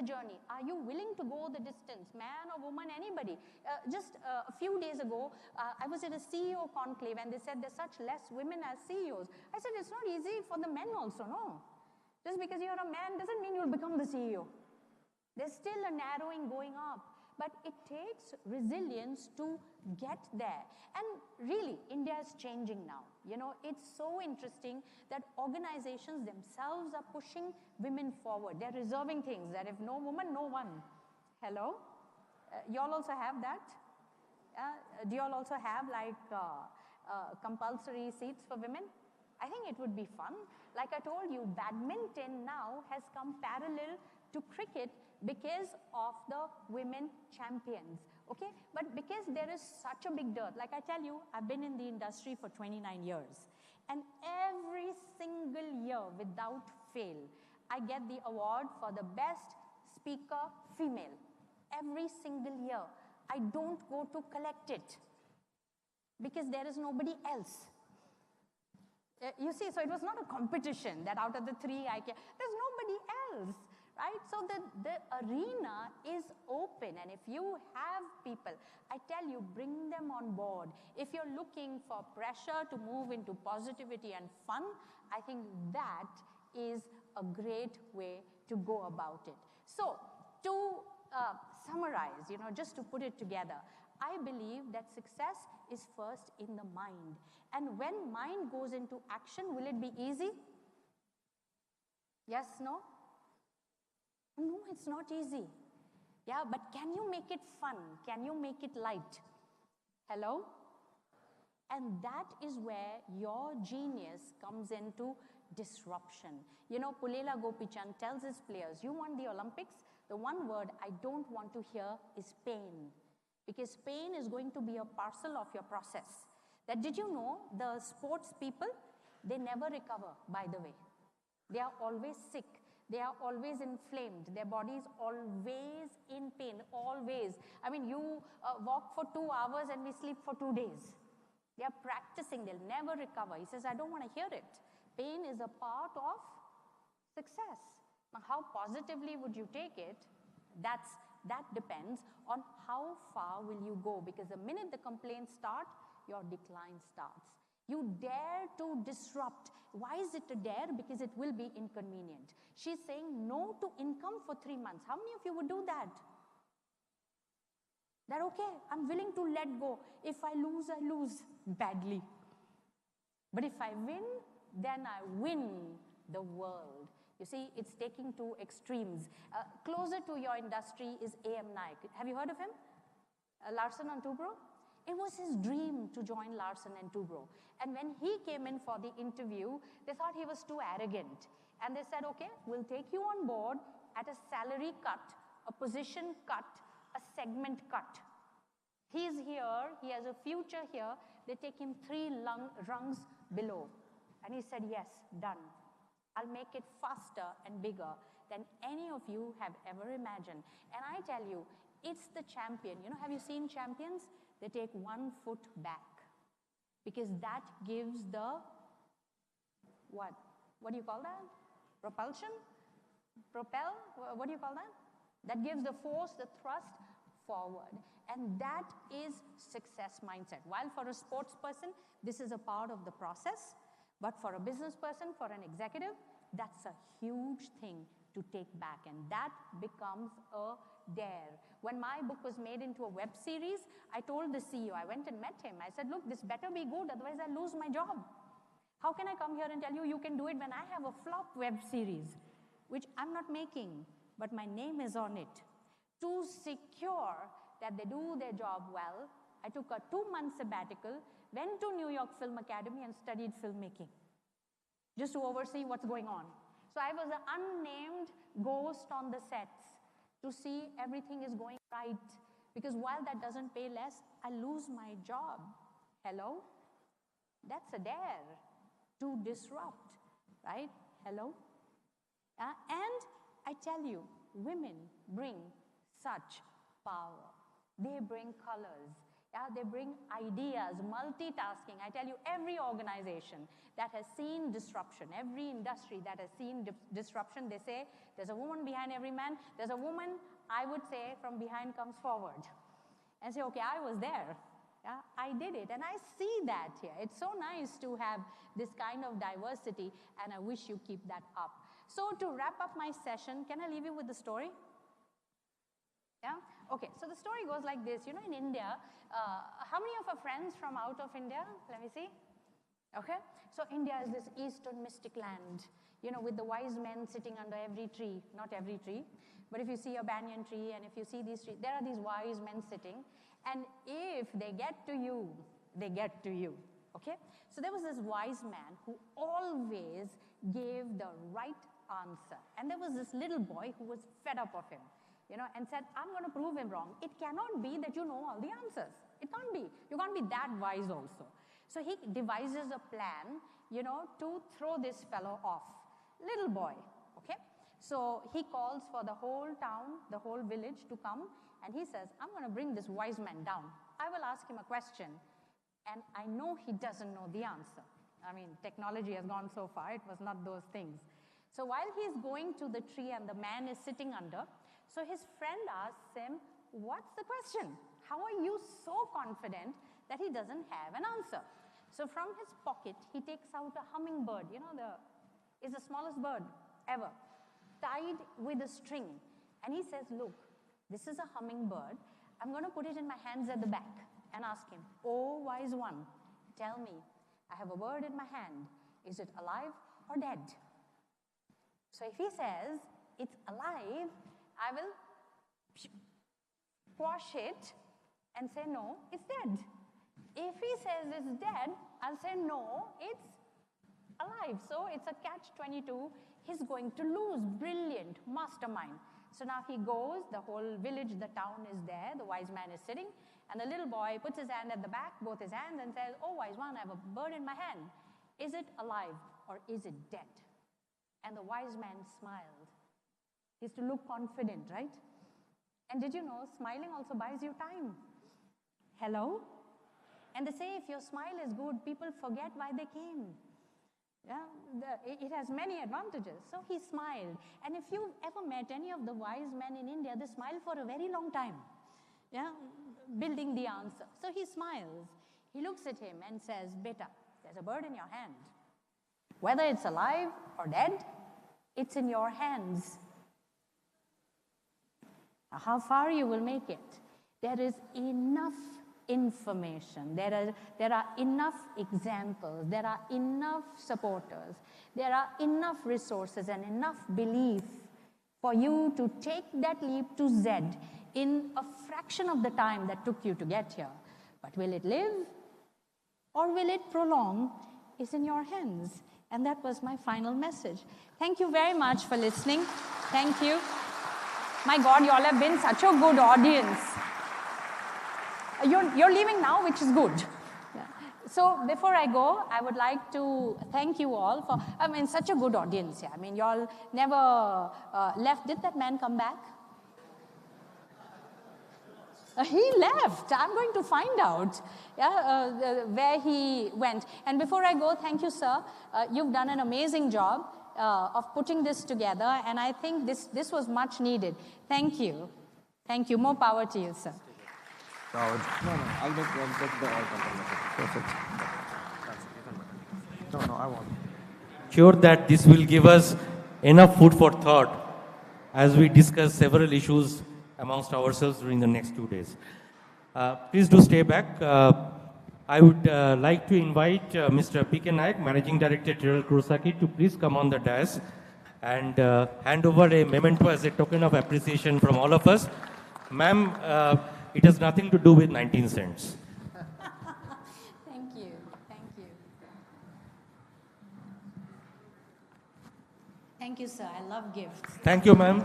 the journey. Are you willing to go the distance, man or woman, anybody? Just a few days ago, I was at a CEO conclave and they said there's such less women as CEOs. I said it's not easy for the men also, no. Just because you're a man doesn't mean you'll become the CEO. There's still a narrowing going up. But it takes resilience to get there. And really, India is changing now. You know, it's so interesting that organizations themselves are pushing women forward. They're reserving things that if no woman, no one. Hello? Y'all also have that? Do y'all also have like compulsory seats for women? I think it would be fun. Like I told you, badminton now has come parallel to cricket because of the women champions, okay? But because there is such a big dearth, like I tell you, I've been in the industry for 29 years, and every single year, without fail, I get the award for the best speaker female. Every single year. I don't go to collect it because there is nobody else. You see, so it was not a competition that out of the three I can, there's nobody else. Right? So the arena is open, and if you have people, I tell you, bring them on board. If you're looking for pressure to move into positivity and fun, I think that is a great way to go about it. So to summarize, you know, just to put it together, I believe that success is first in the mind. And when mind goes into action, will it be easy? Yes, no? No, it's not easy. Yeah, but can you make it fun? Can you make it light? Hello? And that is where your genius comes into disruption. You know, Pulela Gopichand tells his players, you want the Olympics? The one word I don't want to hear is pain. Because pain is going to be a parcel of your process. That did you know the sports people, they never recover, by the way. They are always sick. They are always inflamed. Their body is always in pain, always. I mean, you walk for 2 hours and we sleep for 2 days. They are practicing. They'll never recover. He says, I don't want to hear it. Pain is a part of success. Now, how positively would you take it? That depends on how far will you go. Because the minute the complaints start, your decline starts. You dare to disrupt. Why is it a dare? Because it will be inconvenient. She's saying no to income for 3 months. How many of you would do that? That okay, I'm willing to let go. If I lose badly. But if I win, then I win the world. You see, it's taking two extremes. Closer to your industry is A.M. Naik. Have you heard of him? Larsen & Toubro? It was his dream to join Larsen & Toubro. And when he came in for the interview, they thought he was too arrogant. And they said, okay, we'll take you on board at a salary cut, a position cut, a segment cut. He's here, he has a future here. They take him 3 rungs below. And he said, yes, done. I'll make it faster and bigger than any of you have ever imagined. And I tell you, it's the champion. You know, have you seen champions? They take 1 foot back. Because that gives the, what? What do you call that? Propulsion? Propel? What do you call that? That gives the force, the thrust forward. And that is success mindset. While for a sports person, this is a part of the process. But for a business person, for an executive, that's a huge thing to take back. And that becomes a dare. When my book was made into a web series, I told the CEO, I went and met him. I said, look, this better be good, otherwise I'll lose my job. How can I come here and tell you you can do it when I have a flop web series, which I'm not making, but my name is on it. To secure that they do their job well, I took a 2-month sabbatical, went to New York Film Academy and studied filmmaking, just to oversee what's going on. So I was an unnamed ghost on the sets to see everything is going right. Because while that doesn't pay less, I lose my job. Hello? That's a dare to disrupt, right? Hello? And I tell you, women bring such power. They bring colors. Yeah, they bring ideas, multitasking. I tell you, every organization that has seen disruption, every industry that has seen disruption, they say, there's a woman behind every man. There's a woman, I would say, from behind comes forward. And say, okay, I was there. Yeah, I did it. And I see that here. It's so nice to have this kind of diversity, and I wish you keep that up. So to wrap up my session, can I leave you with the story? Yeah? Okay, so the story goes like this. You know, in India, how many of our friends from out of India? Let me see. Okay, so India is this eastern mystic land, you know, with the wise men sitting under every tree. Not every tree, but if you see a banyan tree and if you see these trees, there are these wise men sitting. And if they get to you, they get to you. Okay, so there was this wise man who always gave the right answer. And there was this little boy who was fed up of him, you know, and said, I'm going to prove him wrong. It cannot be that you know all the answers. It can't be. You can't be that wise also. So he devises a plan, you know, to throw this fellow off. Little boy, okay? So he calls for the whole town, the whole village to come, and he says, I'm going to bring this wise man down. I will ask him a question, and I know he doesn't know the answer. I mean, technology has gone so far, it was not those things. So while he's going to the tree and the man is sitting under, so his friend asks him, what's the question? How are you so confident that he doesn't have an answer? So from his pocket, he takes out a hummingbird, you know, is the smallest bird ever, tied with a string. And he says, look, this is a hummingbird. I'm going to put it in my hands at the back and ask him, oh, wise one, tell me, I have a bird in my hand. Is it alive or dead? So if he says, it's alive, I will squash it and say, no, it's dead. If he says it's dead, I'll say, no, it's alive. So it's a catch-22. He's going to lose. Brilliant, mastermind. So now he goes, the whole village, the town is there, the wise man is sitting, and the little boy puts his hand at the back, both his hands, and says, oh, wise one, I have a bird in my hand. Is it alive or is it dead? And the wise man smiled. He has to look confident, right? And did you know, smiling also buys you time? Hello? And they say if your smile is good, people forget why they came. Yeah, it has many advantages. So he smiled. And if you've ever met any of the wise men in India, they smile for a very long time. Yeah, building the answer. So he smiles. He looks at him and says, beta, there's a bird in your hand. Whether it's alive or dead, it's in your hands. Now, how far you will make it? There is enough information. There are enough examples. There are enough supporters. There are enough resources and enough belief for you to take that leap to Z in a fraction of the time that took you to get here. But will it live or will it prolong is in your hands. And that was my final message. Thank you very much for listening. Thank you. My God, you all have been such a good audience. You're leaving now, which is good. Yeah. So before I go, I would like to thank you all for, I mean, such a good audience here. I mean, you all never left. Did that man come back? He left. I'm going to find out where he went. And before I go, thank you, sir. You've done an amazing job of putting this together, and I think this was much needed. Thank you. Thank you. More power to you, sir. No, I'll take the all control. Perfect. No, I won't. Sure that this will give us enough food for thought as we discuss several issues amongst ourselves during the next 2 days. Please do stay back. I would like to invite Mr. P.K. Naik, Managing Director, Terrell Kurosaki, to please come on the dais and hand over a memento as a token of appreciation from all of us. Ma'am, it has nothing to do with 19 cents. Thank you. Thank you. Thank you, sir. I love gifts. Thank you, ma'am.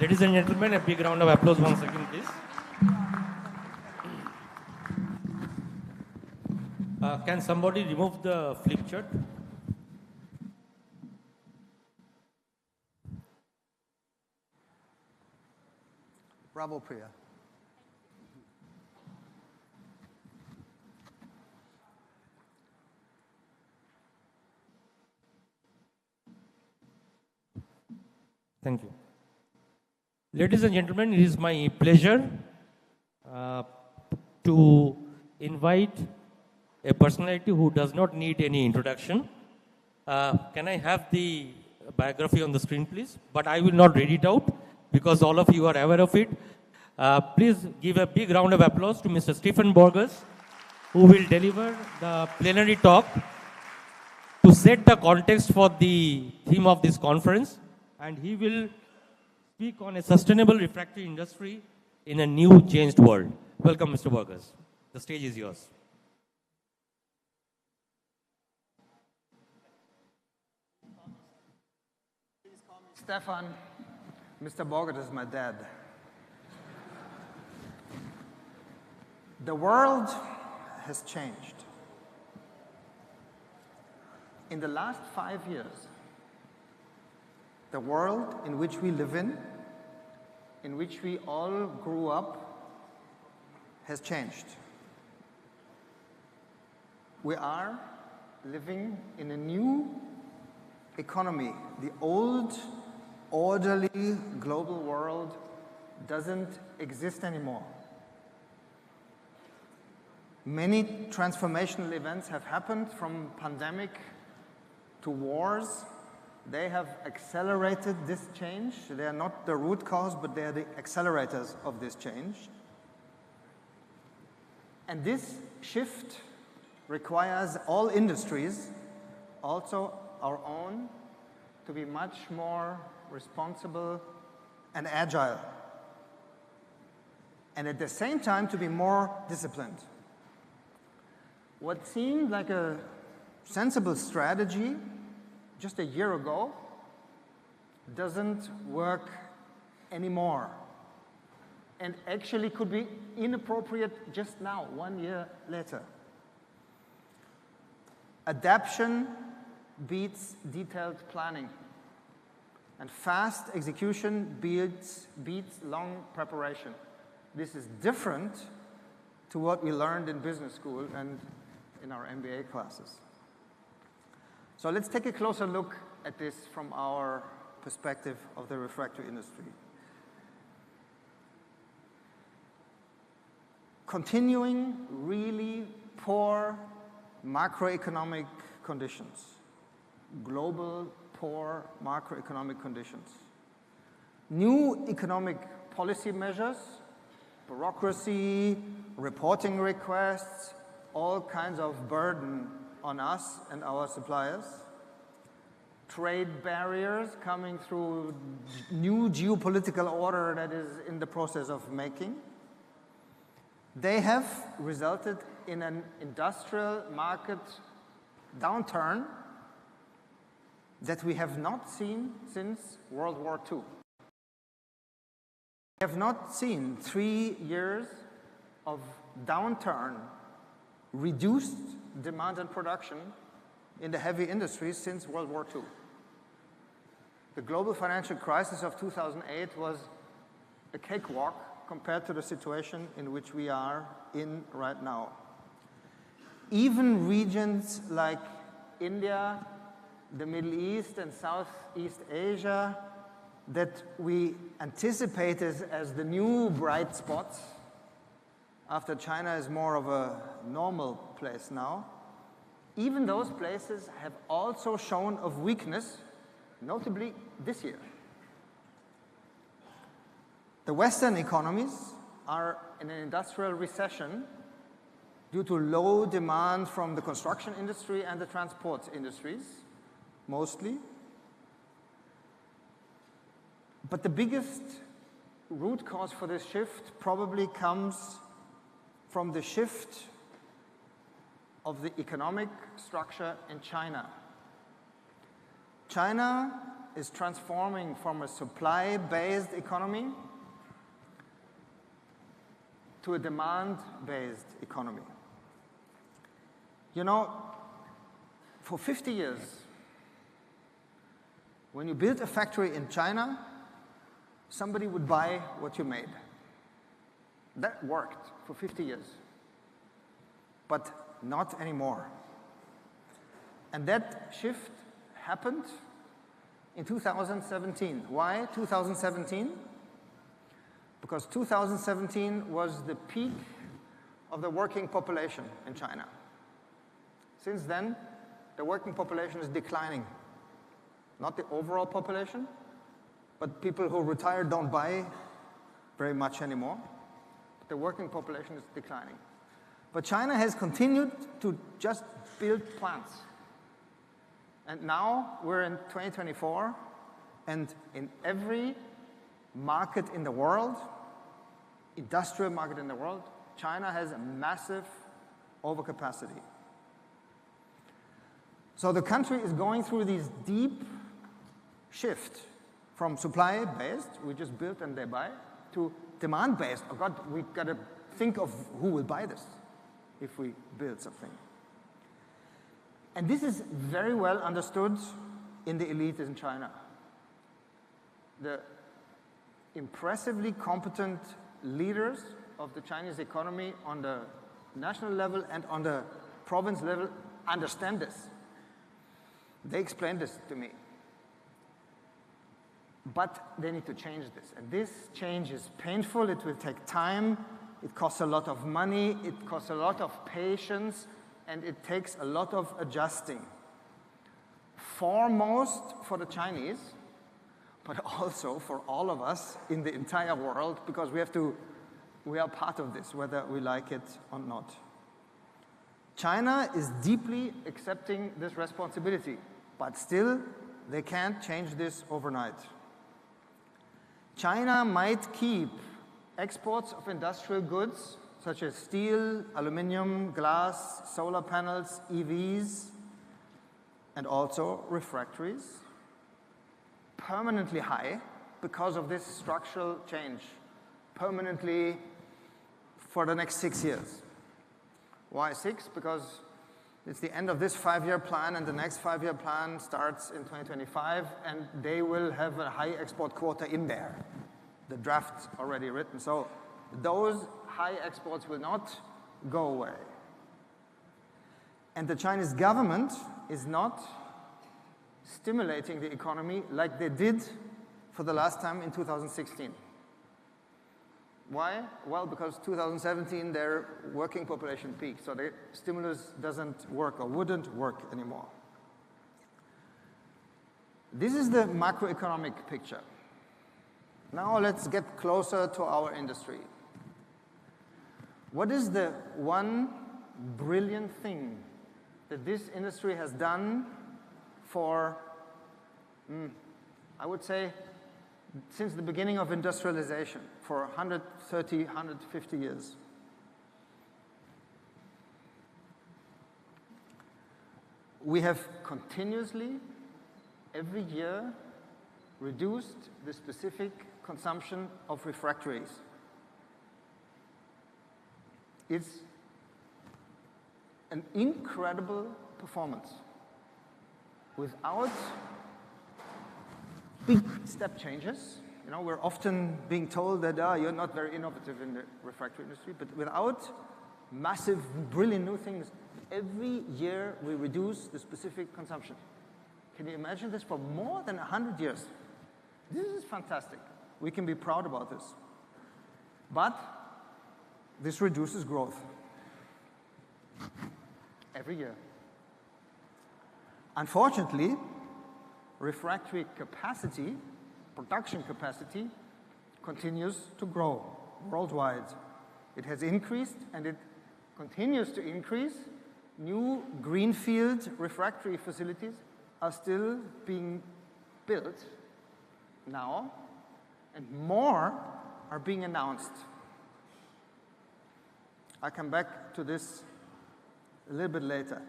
Ladies and gentlemen, a big round of applause once again, please. Can somebody remove the flip chart? Bravo, Priya. Thank you. Ladies and gentlemen, it is my pleasure to invite a personality who does not need any introduction. Can I have the biography on the screen, please? But I will not read it out because all of you are aware of it. Please give a big round of applause to Mr. Stephen Borges, who will deliver the plenary talk to set the context for the theme of this conference. And he will speak on a sustainable refractory industry in a new changed world. Welcome, Mr. Borges. The stage is yours. Stefan, Mr. Borget is my dad. The world has changed. In the last 5 years, the world in which we live in which we all grew up, has changed. We are living in a new economy. The old, orderly global world doesn't exist anymore. Many transformational events have happened, from pandemic to wars. They have accelerated this change. They are not the root cause, but they are the accelerators of this change. And this shift requires all industries, also our own, to be much more responsible and agile. And at the same time, to be more disciplined. What seemed like a sensible strategy just a year ago doesn't work anymore, and actually could be inappropriate just now, 1 year later. Adaption beats detailed planning, and fast execution beats long preparation. This is different to what we learned in business school and in our MBA classes. So let's take a closer look at this from our perspective of the refractory industry. Continuing really poor macroeconomic conditions, global poor macroeconomic conditions. New economic policy measures, bureaucracy, reporting requests, all kinds of burden on us and our suppliers. Trade barriers coming through new geopolitical order that is in the process of making. They have resulted in an industrial market downturn that we have not seen since World War II. We have not seen 3 years of downturn, reduced demand and production in the heavy industries since World War II. The global financial crisis of 2008 was a cakewalk compared to the situation in which we are in right now. Even regions like India, the Middle East and Southeast Asia that we anticipated as the new bright spots, after China is more of a normal place now, even those places have also shown of weakness, notably this year. The Western economies are in an industrial recession due to low demand from the construction industry and the transport industries, mostly. But the biggest root cause for this shift probably comes from the shift of the economic structure in China. China is transforming from a supply-based economy to a demand-based economy. You know, for 50 years, when you built a factory in China, somebody would buy what you made. That worked for 50 years, but not anymore. And that shift happened in 2017. Why 2017? Because 2017 was the peak of the working population in China. Since then, the working population is declining. Not the overall population, but people who retire don't buy very much anymore. But the working population is declining. But China has continued to just build plants. And now we're in 2024, and in every market in the world, industrial market in the world, China has a massive overcapacity. So the country is going through this deep shift from supply-based, we just build and they buy, to demand-based. Oh God, we've got to think of who will buy this if we build something. And this is very well understood in the elite in China. The impressively competent leaders of the Chinese economy on the national level and on the province level understand this. They explained this to me. But they need to change this. And this change is painful, it will take time, it costs a lot of money, it costs a lot of patience, and it takes a lot of adjusting. Foremost for the Chinese, but also for all of us in the entire world, because we are part of this, whether we like it or not. China is deeply accepting this responsibility, but still, they can't change this overnight. China might keep exports of industrial goods, such as steel, aluminum, glass, solar panels, EVs, and also refractories, permanently high because of this structural change, permanently for the next 6 years. Why 6? Because it's the end of this 5-year plan, and the next 5-year plan starts in 2025, and they will have a high export quota in there. The draft's already written. So those high exports will not go away. And the Chinese government is not stimulating the economy like they did for the last time in 2016. Why? Well, because 2017, their working population peaked, so the stimulus doesn't work or wouldn't work anymore. This is the macroeconomic picture. Now let's get closer to our industry. What is the one brilliant thing that this industry has done for, I would say, since the beginning of industrialization, for 130, 150 years? We have continuously, every year, reduced the specific consumption of refractories. It's an incredible performance without big step changes. You know, we're often being told that you're not very innovative in the refractory industry, but without massive, brilliant new things, every year we reduce the specific consumption. Can you imagine this for more than 100 years? This is fantastic. We can be proud about this. But this reduces growth every year. Unfortunately, refractory capacity, production capacity, continues to grow worldwide. It has increased and it continues to increase. New greenfield refractory facilities are still being built now, and more are being announced. I'll come back to this a little bit later.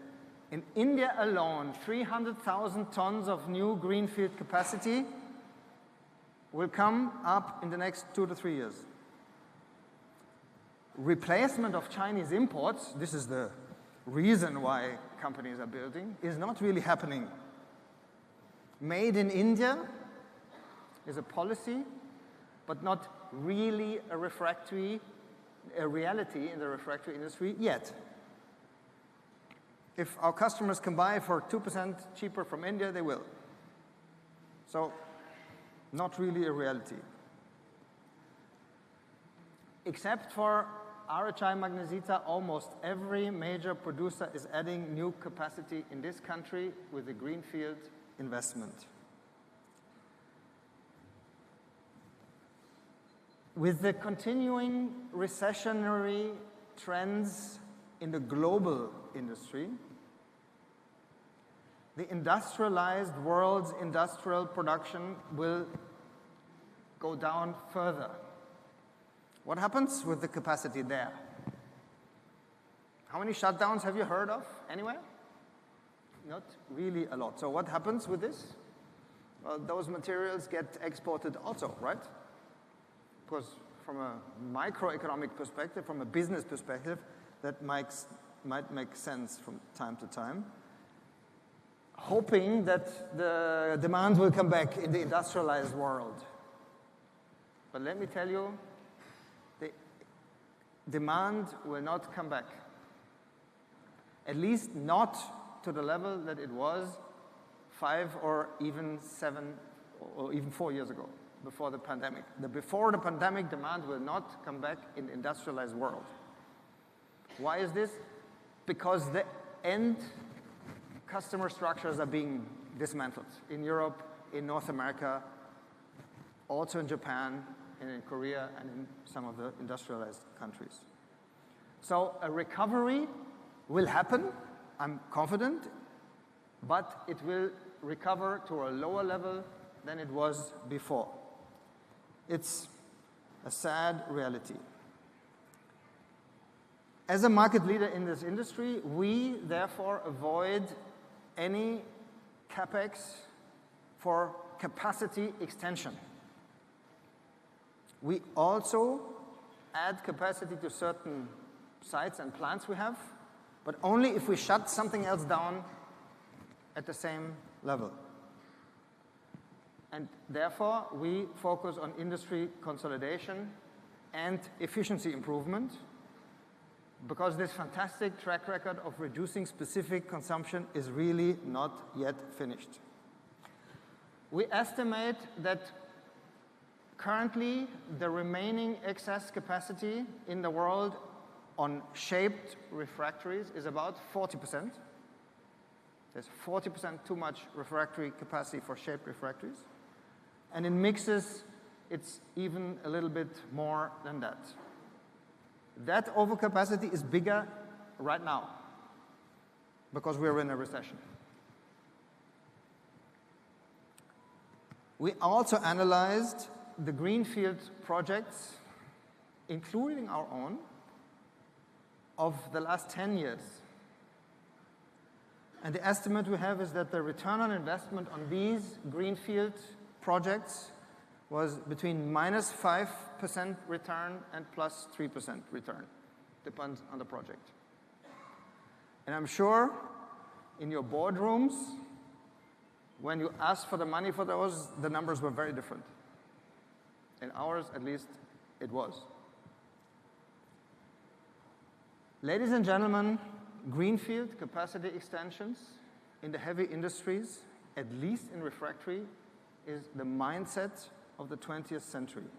In India alone, 300,000 tons of new greenfield capacity will come up in the next 2 to 3 years. Replacement of Chinese imports, this is the reason why companies are building, is not really happening. Made in India is a policy, but not really a reality in the refractory industry yet. If our customers can buy for 2% cheaper from India, they will. So not really a reality. Except for RHI Magnesita, almost every major producer is adding new capacity in this country with a greenfield investment. With the continuing recessionary trends in the global industry, the industrialized world's industrial production will go down further. What happens with the capacity there? How many shutdowns have you heard of anywhere? Not really a lot. So what happens with this? Well, those materials get exported also, right? Because from a microeconomic perspective, from a business perspective, that might make sense from time to time, hoping that the demand will come back in the industrialized world. But let me tell you, the demand will not come back. At least not to the level that it was 5 or even 7 or even 4 years ago, before the pandemic. The before the pandemic demand will not come back in the industrialized world. Why is this? Because the end customer structures are being dismantled in Europe, in North America, also in Japan, and in Korea, and in some of the industrialized countries. So a recovery will happen, I'm confident, but it will recover to a lower level than it was before. It's a sad reality. As a market leader in this industry, we therefore avoid any capex for capacity extension. We also add capacity to certain sites and plants we have, but only if we shut something else down at the same level. And therefore, we focus on industry consolidation and efficiency improvement, because this fantastic track record of reducing specific consumption is really not yet finished. We estimate that currently the remaining excess capacity in the world on shaped refractories is about 40%. There's 40% too much refractory capacity for shaped refractories. And in mixes, it's even a little bit more than that. That overcapacity is bigger right now because we're in a recession. We also analyzed the greenfield projects, including our own, of the last 10 years. And the estimate we have is that the return on investment on these greenfield projects was between -5% return and +3% return. Depends on the project. And I'm sure in your boardrooms, when you asked for the money for those, the numbers were very different. In ours, at least, it was. Ladies and gentlemen, greenfield capacity extensions in the heavy industries, at least in refractory, is the mindset of the 20th century.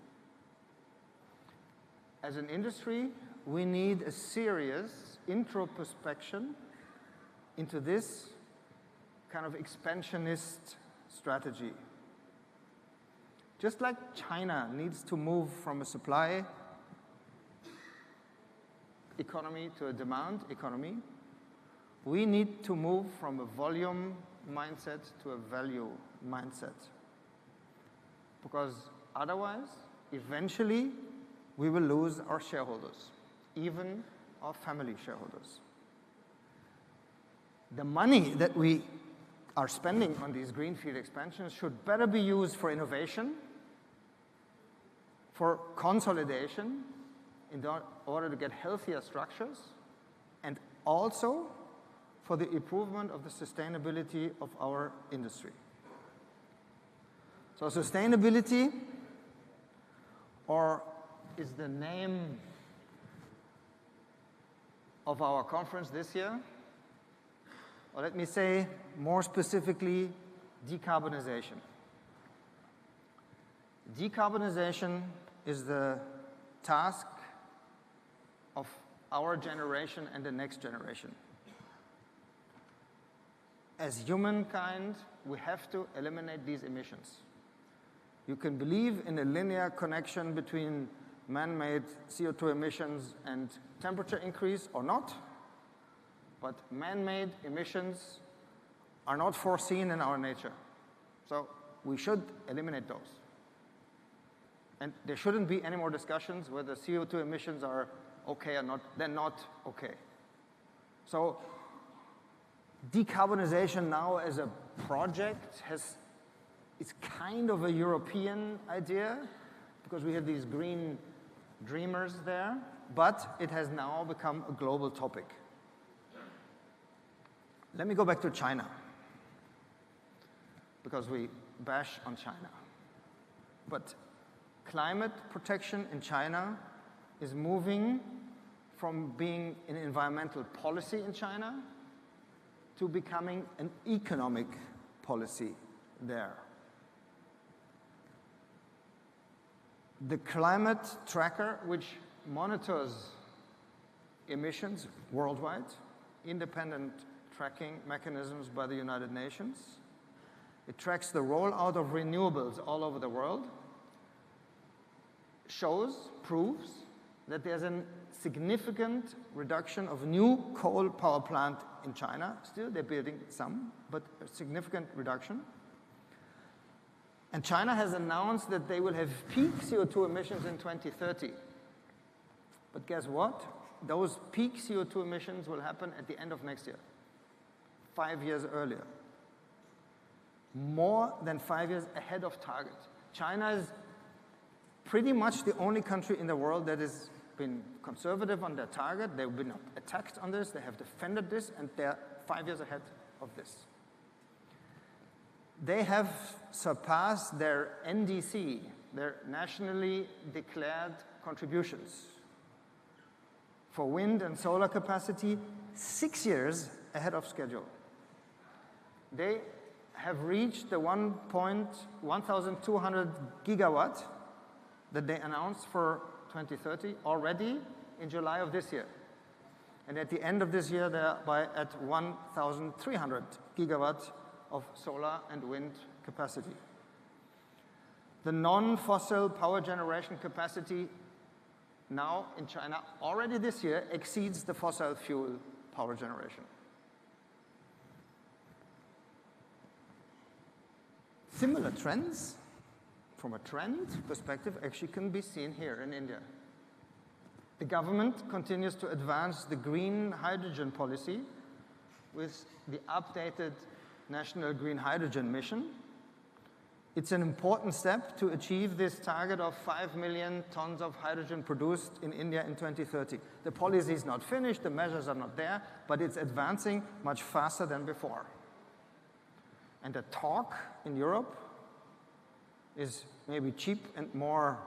As an industry, we need a serious introspection into this kind of expansionist strategy. Just like China needs to move from a supply economy to a demand economy, we need to move from a volume mindset to a value mindset. Because otherwise, eventually, we will lose our shareholders, even our family shareholders. The money that we are spending on these greenfield expansions should better be used for innovation, for consolidation, in order to get healthier structures, and also for the improvement of the sustainability of our industry. So sustainability, or is the name of our conference this year, or let me say more specifically, decarbonization. Decarbonization is the task of our generation and the next generation. As humankind, we have to eliminate these emissions. You can believe in a linear connection between man-made CO2 emissions and temperature increase or not, but man-made emissions are not foreseen in our nature. So we should eliminate those. And there shouldn't be any more discussions whether CO2 emissions are okay or not. They're not okay. So decarbonization now as a project it's kind of a European idea because we have these green dreamers there, but it has now become a global topic. Let me go back to China because we bash on China. But climate protection in China is moving from being an environmental policy in China to becoming an economic policy there. The climate tracker, which monitors emissions worldwide, independent tracking mechanisms by the United Nations. It tracks the rollout of renewables all over the world, proves that there's a significant reduction of new coal power plant in China. Still, they're building some, but a significant reduction. And China has announced that they will have peak CO2 emissions in 2030. But guess what? Those peak CO2 emissions will happen at the end of next year, 5 years earlier. More than 5 years ahead of target. China is pretty much the only country in the world that has been conservative on their target. They've been attacked on this, they have defended this, and they're 5 years ahead of this. They have surpassed their NDC, their nationally declared contributions for wind and solar capacity 6 years ahead of schedule. They have reached the 1,200 gigawatt that they announced for 2030 already in July of this year. And at the end of this year, they're at 1,300 gigawatt of solar and wind capacity. The non-fossil power generation capacity now in China already this year exceeds the fossil fuel power generation. Similar trends, from a trend perspective, actually can be seen here in India. The government continues to advance the green hydrogen policy with the updated National Green Hydrogen Mission. It's an important step to achieve this target of 5 million tons of hydrogen produced in India in 2030. The policy is not finished, the measures are not there, but it's advancing much faster than before. And the talk in Europe is maybe cheap and more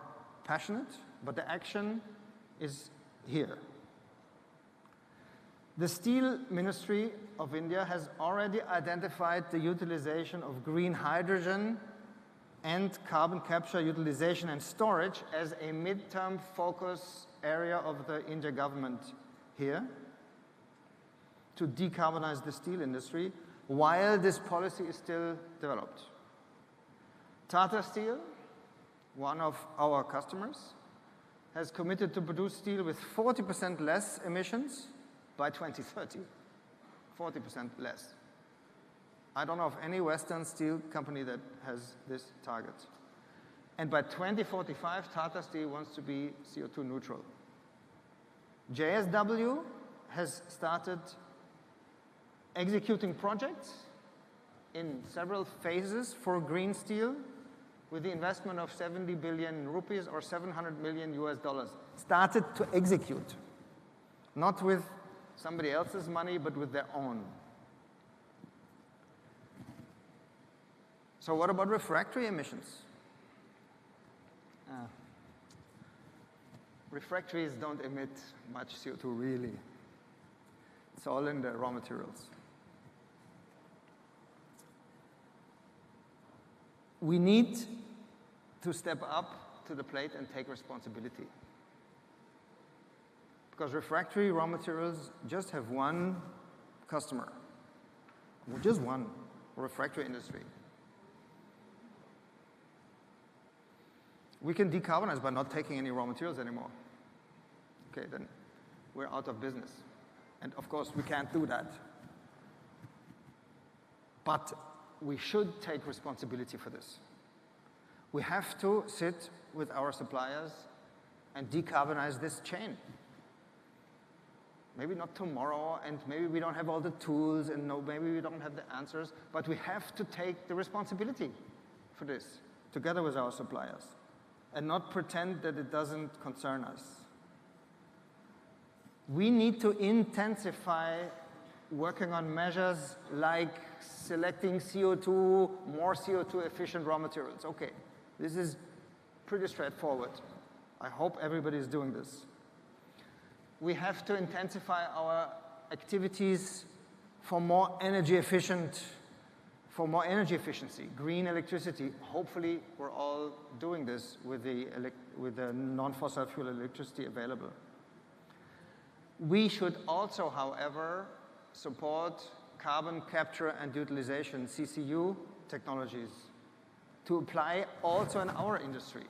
passionate, but the action is here. The Steel Ministry of India has already identified the utilization of green hydrogen and carbon capture utilization and storage as a midterm focus area of the India government here to decarbonize the steel industry while this policy is still developed. Tata Steel, one of our customers, has committed to produce steel with 40% less emissions by 2030. 40% less. I don't know of any Western steel company that has this target. And by 2045, Tata Steel wants to be CO2 neutral. JSW has started executing projects in several phases for green steel with the investment of 70 billion rupees or $700 million US. Started to execute, not with somebody else's money, but with their own. So what about refractory emissions? Refractories don't emit much CO2 really. It's all in the raw materials. We need to step up to the plate and take responsibility. Because refractory raw materials just have one customer, just one, refractory industry. We can decarbonize by not taking any raw materials anymore. Okay, then we're out of business. And of course, we can't do that. But we should take responsibility for this. We have to sit with our suppliers and decarbonize this chain. Maybe not tomorrow, and maybe we don't have all the tools, and maybe we don't have the answers, but we have to take the responsibility for this, together with our suppliers, and not pretend that it doesn't concern us. We need to intensify working on measures like selecting CO2, more CO2 efficient raw materials. Okay, this is pretty straightforward. I hope everybody is doing this. We have to intensify our activities for more energy efficiency, green electricity. Hopefully, we're all doing this with the non-fossil fuel electricity available. We should also, however, support carbon capture and utilization, CCU technologies, to apply also in our industry.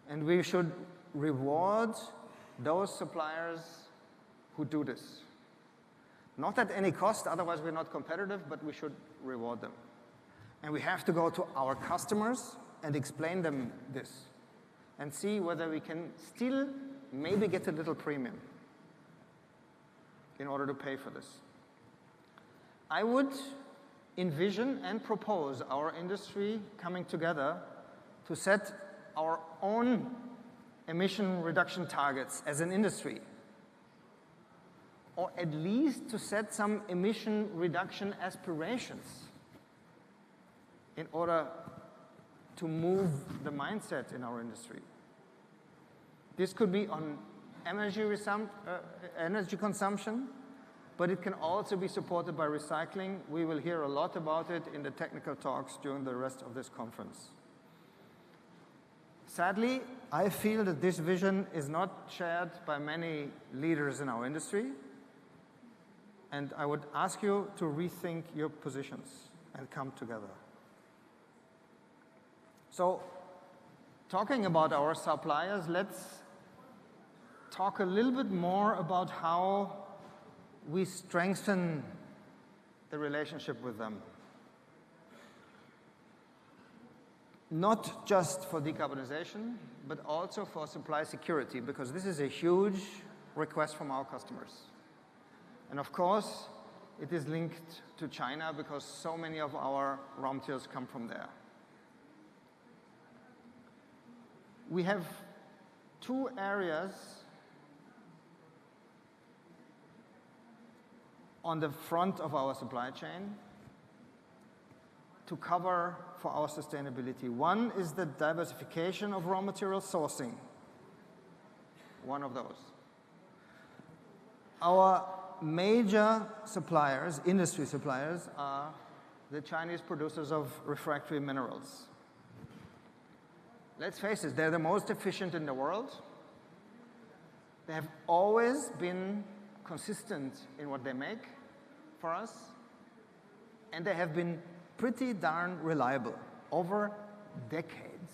And we should reward those suppliers who do this. Not at any cost, otherwise we're not competitive, but we should reward them. And we have to go to our customers and explain them this and see whether we can still maybe get a little premium in order to pay for this. I would envision and propose our industry coming together to set our own emission reduction targets as an industry, or at least to set some emission reduction aspirations in order to move the mindset in our industry. This could be on energy consumption, but it can also be supported by recycling. We will hear a lot about it in the technical talks during the rest of this conference. Sadly, I feel that this vision is not shared by many leaders in our industry, and I would ask you to rethink your positions and come together. So, talking about our suppliers, let's talk a little bit more about how we strengthen the relationship with them. Not just for decarbonization, but also for supply security, because this is a huge request from our customers. And of course, it is linked to China because so many of our raw materials come from there. We have two areas on the front of our supply chain to cover for our sustainability. One is the diversification of raw material sourcing, one of those. Our major suppliers, industry suppliers, are the Chinese producers of refractory minerals. Let's face it, they're the most efficient in the world. They have always been consistent in what they make for us, and they have been pretty darn reliable over decades.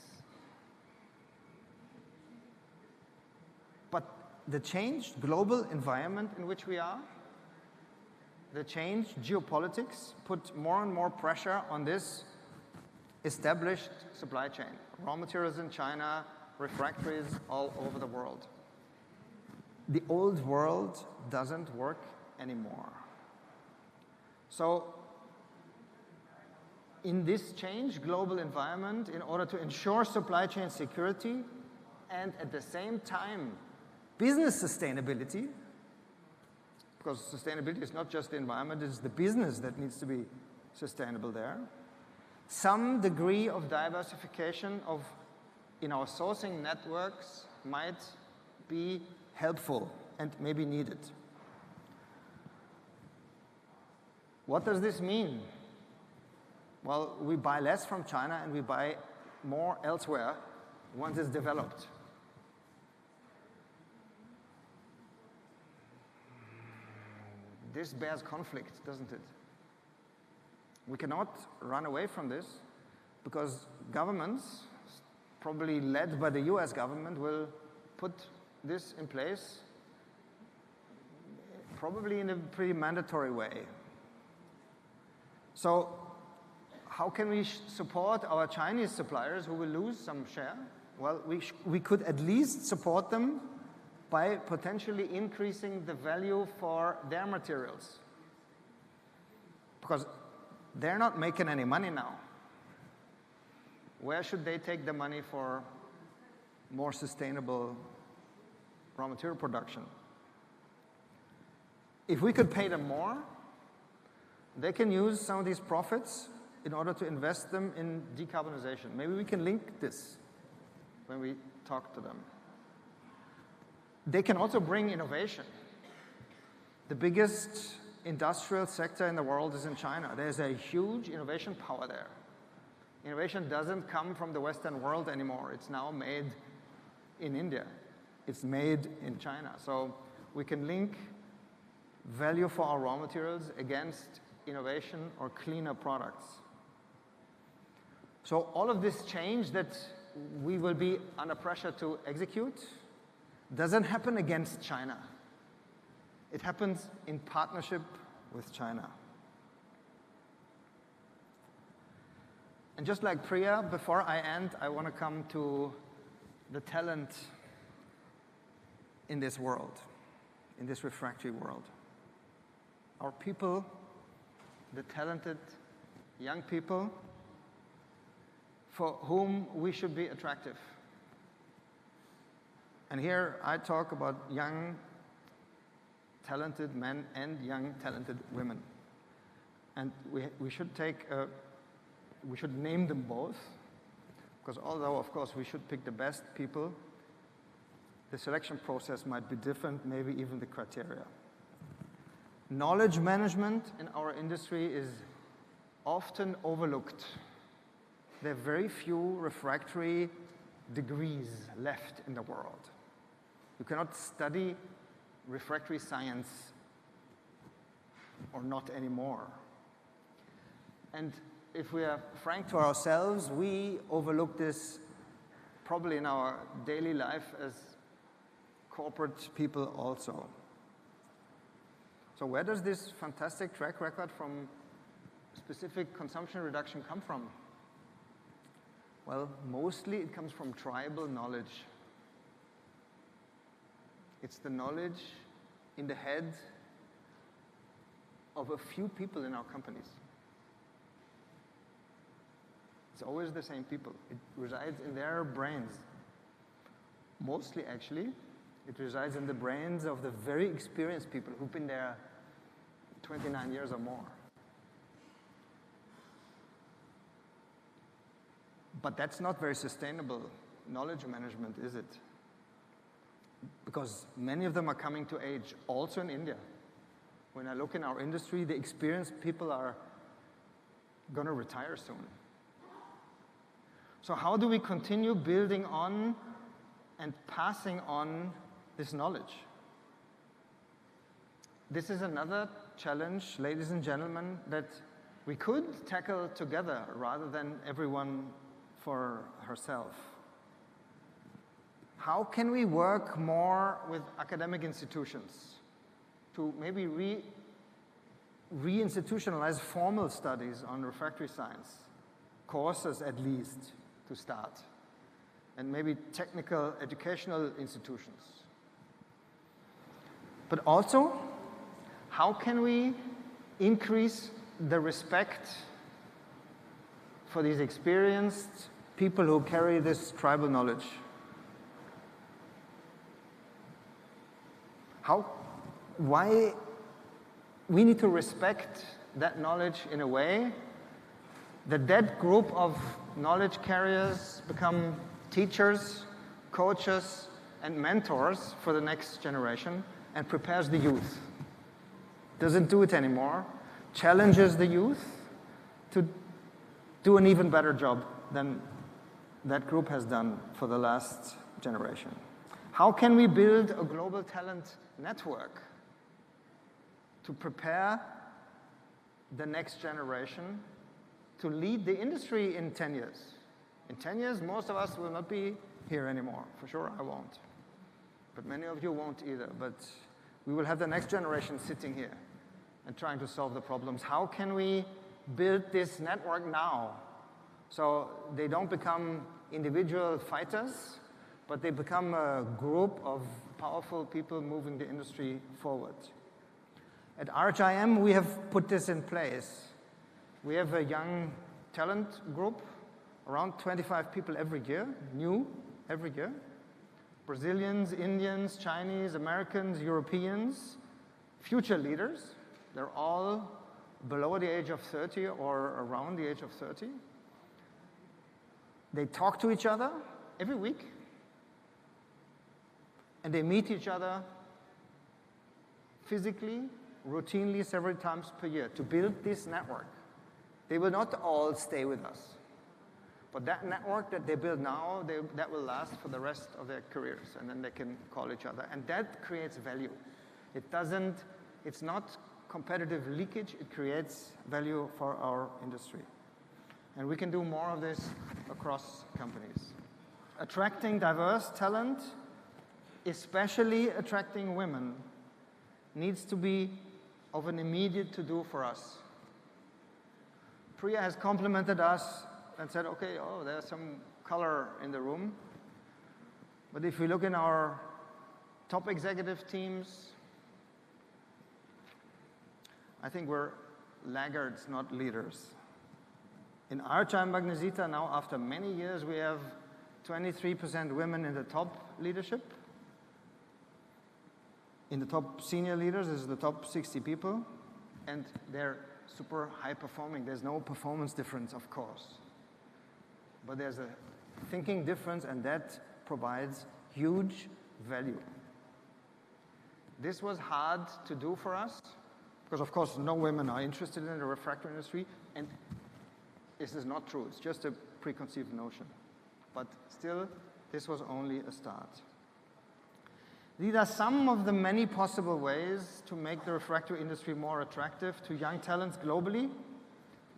But the changed global environment in which we are, the changed geopolitics put more and more pressure on this established supply chain. Raw materials in China, refractories all over the world. The old world doesn't work anymore. So, in this changed global environment, in order to ensure supply chain security and at the same time business sustainability, because sustainability is not just the environment, it's the business that needs to be sustainable there. Some degree of diversification in our sourcing networks might be helpful and maybe needed. What does this mean? Well, we buy less from China and we buy more elsewhere once it's developed. This bears conflict, doesn't it? We cannot run away from this because governments, probably led by the US government, will put this in place probably in a pretty mandatory way. So how can we support our Chinese suppliers who will lose some share? Well, we could at least support them by potentially increasing the value for their materials. Because they're not making any money now. Where should they take the money for more sustainable raw material production? If we could pay them more, they can use some of these profits in order to invest them in decarbonization. Maybe we can link this when we talk to them. They can also bring innovation. The biggest industrial sector in the world is in China. There's a huge innovation power there. Innovation doesn't come from the Western world anymore. It's now made in India. It's made in China. So we can link value for our raw materials against innovation or cleaner products. So all of this change that we will be under pressure to execute doesn't happen against China. It happens in partnership with China. And just like Priya, before I end, I want to come to the talent in this world, in this refractory world. Our people, the talented young people, for whom we should be attractive. And here I talk about young, talented men and young, talented women. And we should name them both, because although, of course, we should pick the best people, the selection process might be different, maybe even the criteria. Knowledge management in our industry is often overlooked. There are very few refractory degrees left in the world. You cannot study refractory science, or not anymore. And if we are frank to ourselves, we overlook this probably in our daily life as corporate people also. So where does this fantastic track record from specific consumption reduction come from? Well, mostly it comes from tribal knowledge. It's the knowledge in the head of a few people in our companies. It's always the same people. It resides in their brains. Mostly, actually, it resides in the brains of the very experienced people who've been there 29 years or more. But that's not very sustainable knowledge management, is it? Because many of them are coming to age, also in India. When I look in our industry, the experienced people are going to retire soon. So how do we continue building on and passing on this knowledge? This is another challenge, ladies and gentlemen, that we could tackle together rather than everyone for herself. How can we work more with academic institutions to maybe re-institutionalize formal studies on refractory science, courses at least to start, and maybe technical educational institutions? But also, how can we increase the respect for these experienced people who carry this tribal knowledge? Why we need to respect that knowledge in a way that that group of knowledge carriers become teachers, coaches, and mentors for the next generation and prepares the youth. Doesn't do it anymore, challenges the youth to do an even better job than that group has done for the last generation. How can we build a global talent network to prepare the next generation to lead the industry in 10 years? In 10 years, most of us will not be here anymore. For sure, I won't. But many of you won't either. But we will have the next generation sitting here and trying to solve the problems. How can we build this network now so they don't become individual fighters, but they become a group of powerful people moving the industry forward? At RHIM, we have put this in place. We have a young talent group, around 25 people every year, new every year. Brazilians, Indians, Chinese, Americans, Europeans, future leaders. They're all below the age of 30 or around the age of 30. They talk to each other every week, and they meet each other physically, routinely, several times per year to build this network. They will not all stay with us, but that network that they build now, that will last for the rest of their careers, and then they can call each other. And that creates value. It's not competitive leakage, it creates value for our industry. And we can do more of this across companies. Attracting diverse talent, especially attracting women, needs to be of an immediate to-do for us. Priya has complimented us and said, okay, oh, there's some color in the room. But if we look in our top executive teams, I think we're laggards, not leaders. In RHI Magnesita now, after many years, we have 23% women in the top leadership. In the top senior leaders, this is the top 60 people, and they're super high performing. There's no performance difference, of course. But there's a thinking difference, and that provides huge value. This was hard to do for us, because of course no women are interested in the refractory industry, and this is not true. It's just a preconceived notion. But still, this was only a start. These are some of the many possible ways to make the refractory industry more attractive to young talents globally,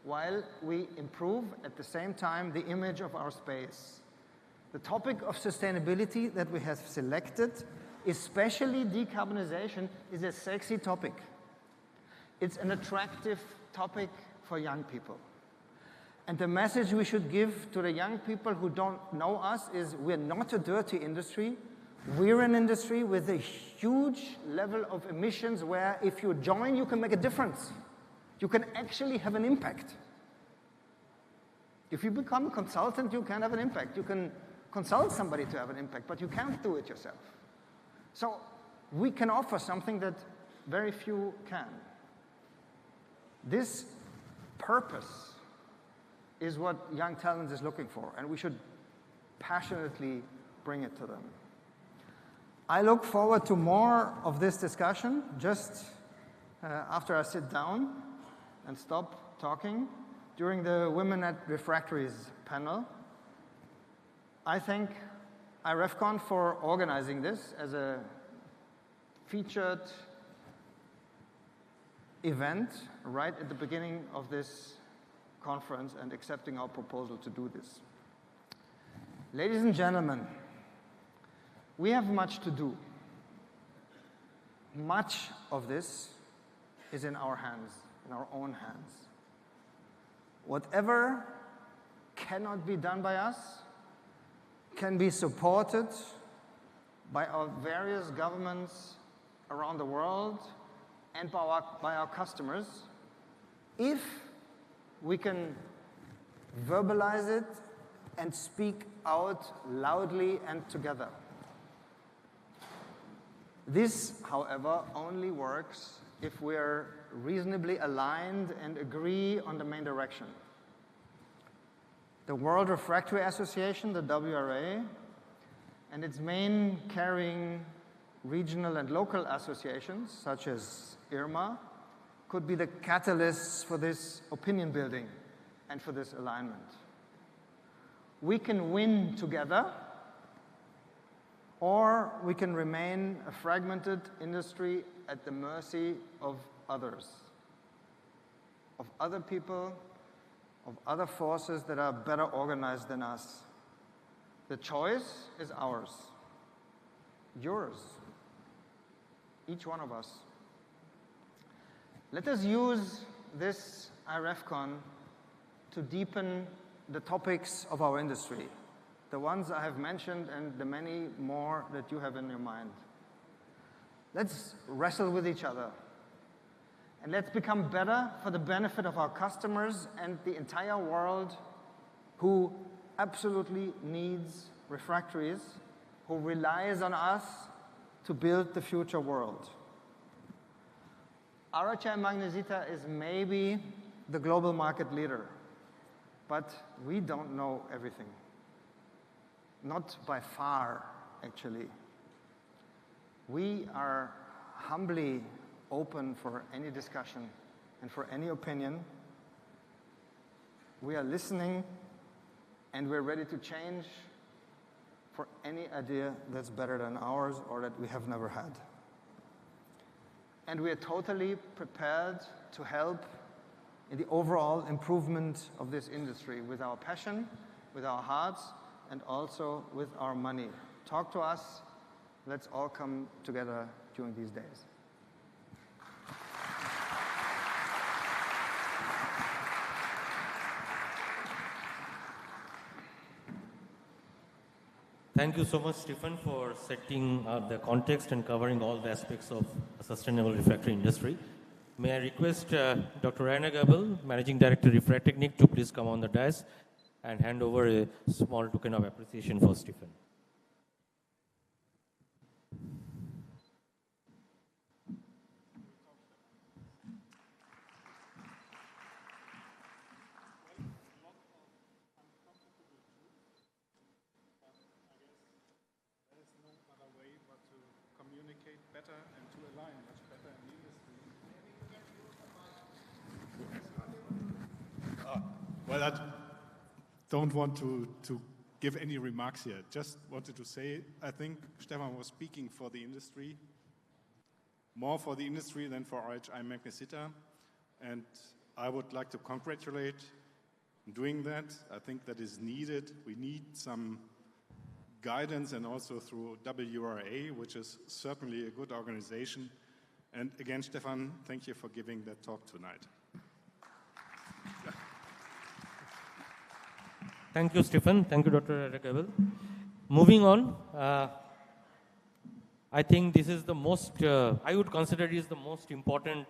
while we improve at the same time the image of our space. The topic of sustainability that we have selected, especially decarbonization, is a sexy topic. It's an attractive topic for young people. And the message we should give to the young people who don't know us is we're not a dirty industry. We're an industry with a huge level of emissions where if you join, you can make a difference. You can actually have an impact. If you become a consultant, you can have an impact. You can consult somebody to have an impact, but you can't do it yourself. So we can offer something that very few can. This purpose is what young talent is looking for, and we should passionately bring it to them. I look forward to more of this discussion just after I sit down and stop talking during the Women at Refractories panel. I thank IREFCON for organizing this as a featured event right at the beginning of this conference and accepting our proposal to do this. Ladies and gentlemen, we have much to do. Much of this is in our hands, in our own hands. Whatever cannot be done by us can be supported by our various governments around the world and by our customers if we can verbalize it and speak out loudly and together. This, however, only works if we're reasonably aligned and agree on the main direction. The World Refractory Association, the WRA, and its main carrying regional and local associations, such as IRMA, could be the catalysts for this opinion building and for this alignment. we can win together, or we can remain a fragmented industry at the mercy of others, of other people, of other forces that are better organized than us. The choice is ours, yours, each one of us. Let us use this IREFCON to deepen the topics of our industry, the ones I have mentioned and the many more that you have in your mind. Let's wrestle with each other, and let's become better for the benefit of our customers and the entire world who absolutely needs refractories, who relies on us to build the future world. RHI Magnesita is maybe the global market leader, but we don't know everything. Not by far, actually. We are humbly open for any discussion and for any opinion. We are listening, and we're ready to change for any idea that's better than ours or that we have never had. And we are totally prepared to help in the overall improvement of this industry with our passion, with our hearts, and also with our money. Talk to us. Let's all come together during these days. Thank you so much, Stephen, for setting the context and covering all the aspects of a sustainable refractory industry. May I request Dr. Rainer Gabel, Managing Director, Refractechnik, to please come on the dais and hand over a small token of appreciation for Stephen. Better and to align much better in the industry. Well, I don't want to give any remarks here. Just wanted to say, I think Stefan was speaking for the industry, more for the industry than for RHI Magnesita, and I would like to congratulate on doing that. I think that is needed. We need some guidance, and also through WRA, which is certainly a good organization. And again, Stefan, thank you for giving that talk tonight. Thank you, Stephen. Thank you, Dr. Gabel. Moving on, I think this is the most, I would consider it is the most important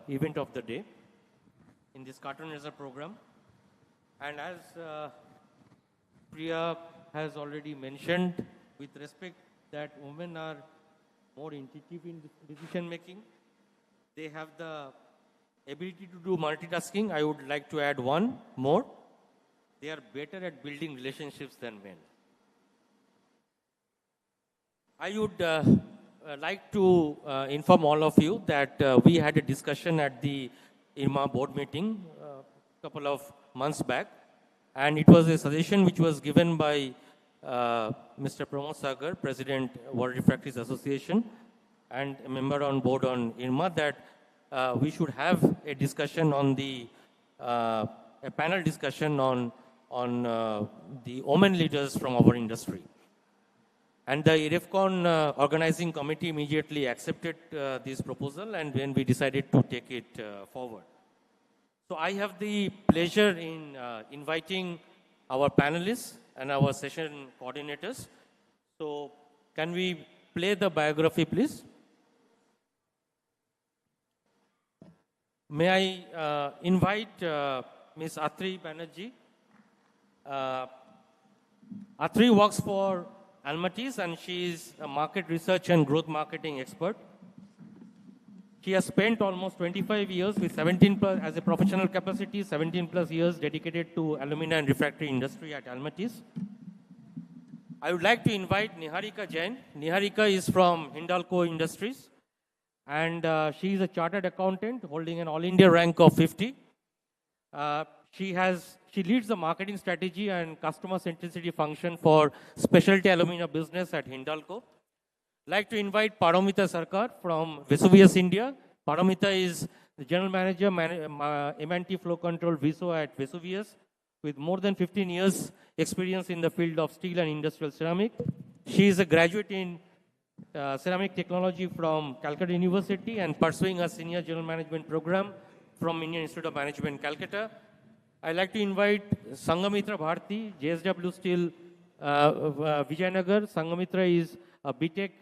event of the day in this Cartoon Racer program. And as Priya has already mentioned, with respect that women are more intuitive in decision making, they have the ability to do multitasking. I would like to add one more. They are better at building relationships than men. I would like to inform all of you that we had a discussion at the IRMA board meeting a couple of months back, and it was a suggestion which was given by Mr. Pramod Sagar, President, World Refractories Association, and a member on board on IRMA, that we should have a discussion on the, a panel discussion on the women leaders from our industry. And the IREFCON organizing committee immediately accepted this proposal, and then we decided to take it forward. So I have the pleasure in inviting our panelists and our session coordinators. So can we play the biography, please? May I invite Ms. Atri Banerjee. Atri works for Almaty's, and she is a market research and growth marketing expert. She has spent almost 25 years with 17 plus, as a professional capacity, 17 plus years dedicated to alumina and refractory industry at Almaty's. I would like to invite Niharika Jain. Niharika is from Hindalco Industries, and she is a chartered accountant holding an all India rank of 50. She leads the marketing strategy and customer centricity function for specialty alumina business at Hindalco. Like to invite Paramita Sarkar from Vesuvius, India. Paramita is the General Manager, M&T Flow Control VISO at Vesuvius, with more than 15 years experience in the field of steel and industrial ceramic. She is a graduate in ceramic technology from Calcutta University and pursuing a senior general management program from Indian Institute of Management, Calcutta. I'd like to invite Sangamitra Bharti, JSW Steel Vijayanagar. Sangamitra is a BTech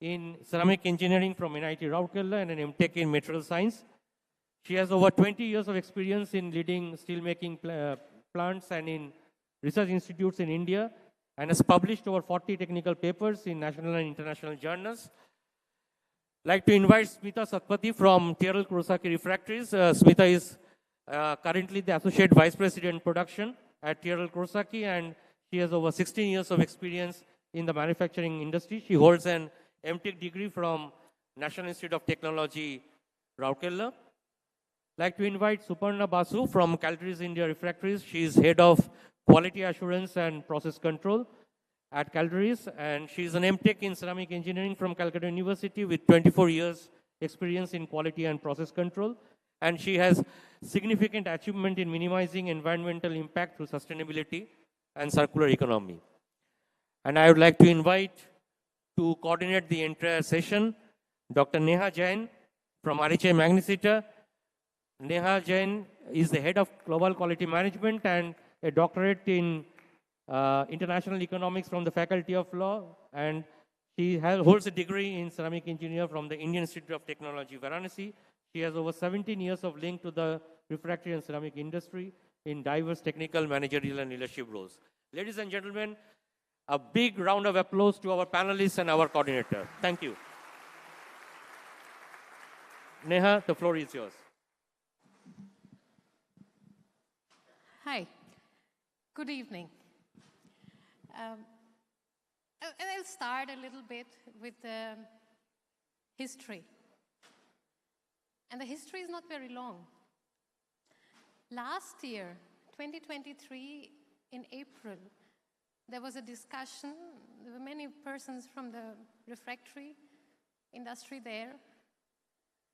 in ceramic engineering from NIT Rourkela and an MTech in material science. She has over 20 years of experience in leading steelmaking plants and in research institutes in India, and has published over 40 technical papers in national and international journals. Like to invite Smita Satpathy from TRL Kurosaki Refractories. Smita is currently the Associate Vice President Production at TRL Kurosaki, and she has over 16 years of experience in the manufacturing industry. She holds an MTech degree from National Institute of Technology, Rourkela. Like to invite Suparna Basu from Calgary's India Refractories. She is Head of Quality Assurance and Process Control at Calgary's, and she is an MTech in Ceramic Engineering from Calcutta University with 24 years experience in quality and process control. And she has significant achievement in minimizing environmental impact through sustainability and circular economy. And I would like to invite to coordinate the entire session, Dr. Neha Jain from RHI Magnesita. Neha Jain is the Head of Global Quality Management and a doctorate in International Economics from the Faculty of Law, and she holds a degree in Ceramic Engineer from the Indian Institute of Technology, Varanasi. She has over 17 years of link to the refractory and ceramic industry in diverse technical, managerial, and leadership roles. Ladies and gentlemen, a big round of applause to our panelists and our coordinator. Thank you. Neha, the floor is yours. Hi, good evening. I'll start a little bit with the history. And the history is not very long. Last year, 2023, in April, there was a discussion. There were many persons from the refractory industry there.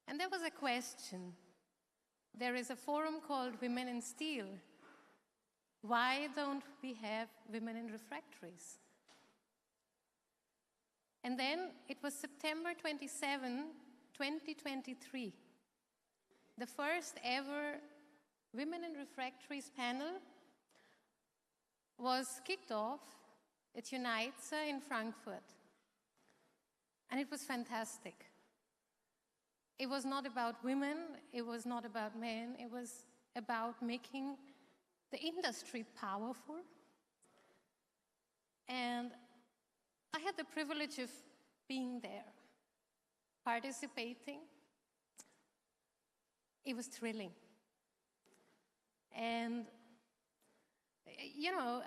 And there was a question. There is a forum called Women in Steel. Why don't we have women in refractories? And then it was September 27, 2023. The first ever Women in Refractories panel was kicked off at UNITECR in Frankfurt. And it was fantastic. It was not about women, it was not about men, it was about making the industry powerful. And I had the privilege of being there, participating. It was thrilling. And, you know,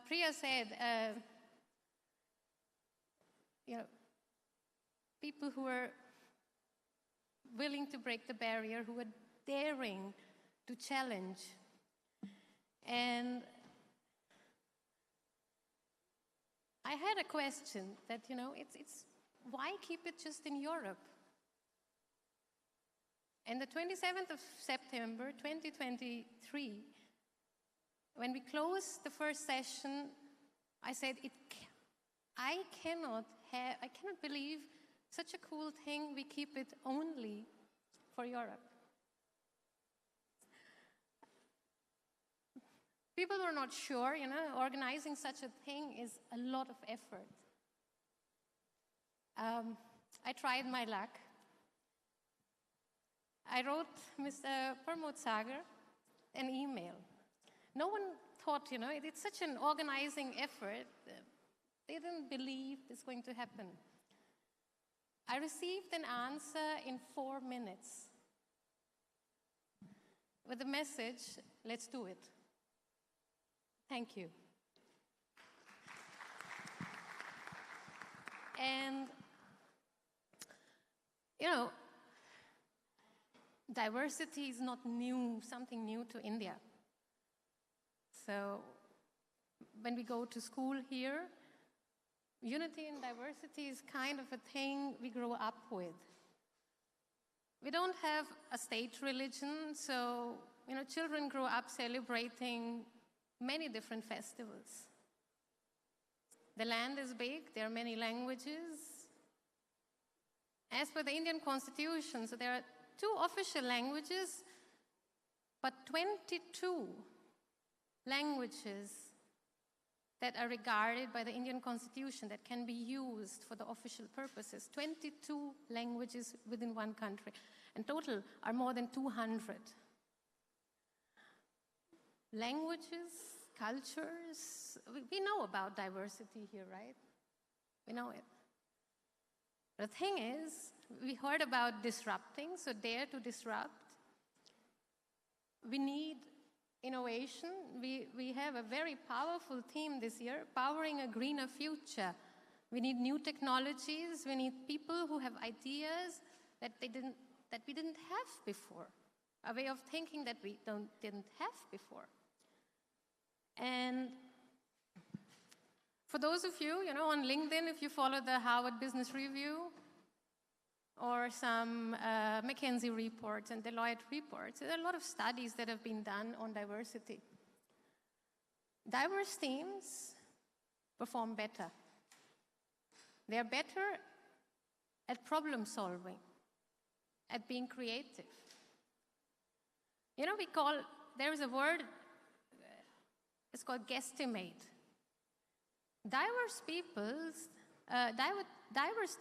Priya said, you know, people who are willing to break the barrier, who are daring to challenge. And I had a question that, you know, it's why keep it just in Europe? And the 27th of September, 2023, when we closed the first session, I said, I cannot believe such a cool thing, we keep it only for Europe. People were not sure, you know, organizing such a thing is a lot of effort. I tried my luck. I wrote Mr. Pramod Sagar an email. No one thought, you know, it's such an organizing effort. They didn't believe it's going to happen. I received an answer in 4 minutes with the message, let's do it. Thank you. And, you know, diversity is not new, something new to India. So when we go to school here, unity and diversity is kind of a thing we grow up with. We don't have a state religion, so children grow up celebrating many different festivals. The land is big, there are many languages. As per the Indian Constitution, so there are 2 official languages, but 22 languages that are regarded by the Indian Constitution that can be used for the official purposes. 22 languages within one country. And total are more than 200. Languages, cultures, we know about diversity here, right? We know it. The thing is, we heard about disrupting, so dare to disrupt. We need innovation. We have a very powerful theme this year, powering a greener future. We need new technologies. We need people who have ideas that we didn't have before, a way of thinking that we didn't have before. And for those of you, on LinkedIn, if you follow the Harvard Business Review or some McKinsey reports and Deloitte reports, there are a lot of studies that have been done on diversity. Diverse teams perform better. They're better at problem solving, at being creative. There is a word, it's called guesstimate. Diverse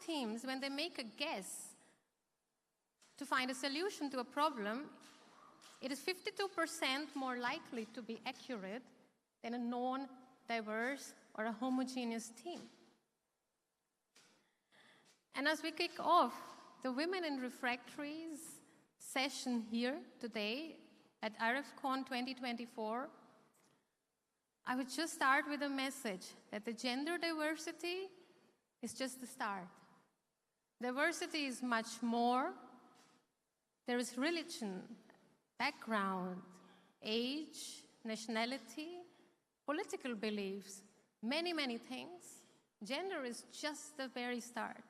teams, when they make a guess to find a solution to a problem, it is 52% more likely to be accurate than a non-diverse or a homogeneous team. And as we kick off the Women in Refractories session here today at IREFCON 2024, I would just start with a message that the gender diversity is just the start. Diversity is much more. There is religion, background, age, nationality, political beliefs, many, many things. Gender is just the very start.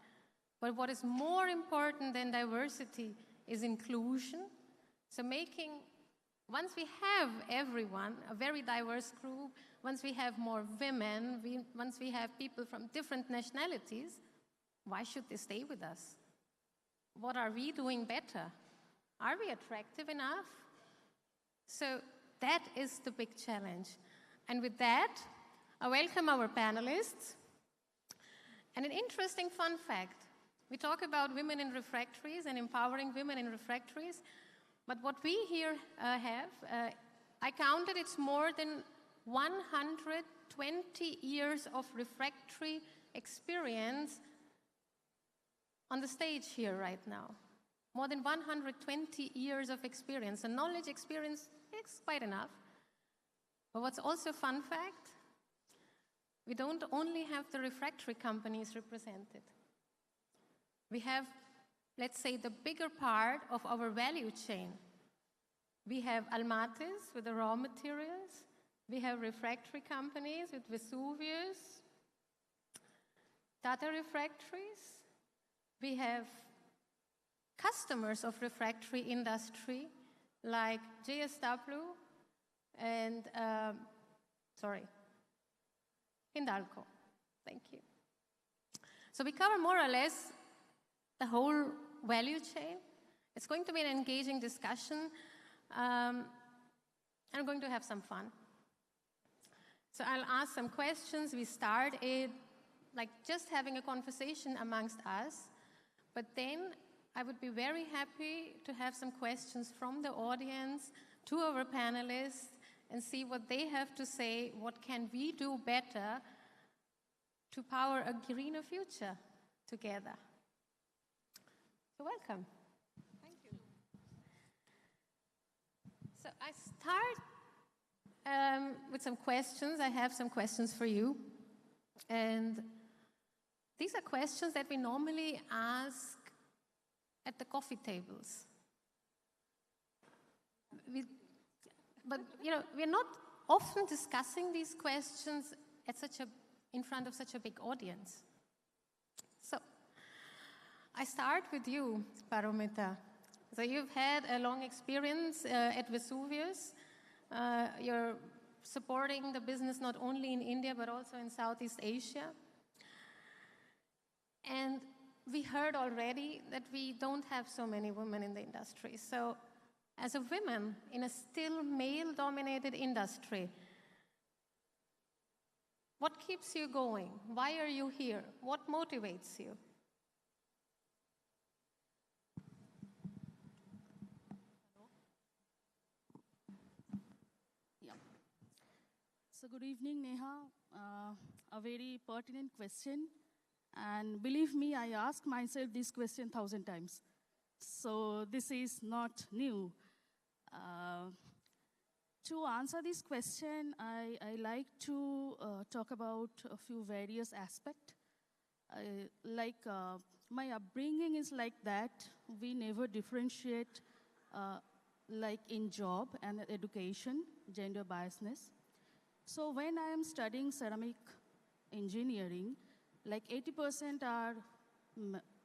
But what is more important than diversity is inclusion. So once we have everyone, a very diverse group, once we have more women, once we have people from different nationalities, why should they stay with us? What are we doing better? Are we attractive enough? So that is the big challenge. And with that, I welcome our panelists. And an interesting fun fact, we talk about women in refractories and empowering women in refractories, but what we here have, I counted it's more than 120 years of refractory experience on the stage here right now. More than 120 years of experience. And knowledge experience is quite enough. But what's also a fun fact, we don't only have the refractory companies represented. We have, let's say, the bigger part of our value chain. We have Almatis with the raw materials. We have refractory companies with Vesuvius, Tata Refractories. We have customers of refractory industry like JSW and, Hindalco. Thank you. So we cover more or less the whole value chain. It's going to be an engaging discussion, and we're going to have some fun. So I'll ask some questions. We start it like just having a conversation amongst us, but then I would be very happy to have some questions from the audience to our panelists and see what they have to say. What can we do better to power a greener future together? So welcome. Thank you. So I start with some questions. I have some questions for you. And these are questions that we normally ask at the coffee tables. But we're not often discussing these questions in front of such a big audience. So, I start with you, Paromita. So you've had a long experience at Vesuvius. You're supporting the business not only in India, but also in Southeast Asia. And we heard already that we don't have so many women in the industry. So as a woman in a still male-dominated industry, what keeps you going? Why are you here? What motivates you? Yeah. So good evening, Neha. A very pertinent question. And believe me, I ask myself this question 1,000 times. So this is not new. To answer this question, I like to talk about a few various aspects. My upbringing is like that. We never differentiate like in job and education, gender biasness. So when I am studying ceramic engineering, like 80% are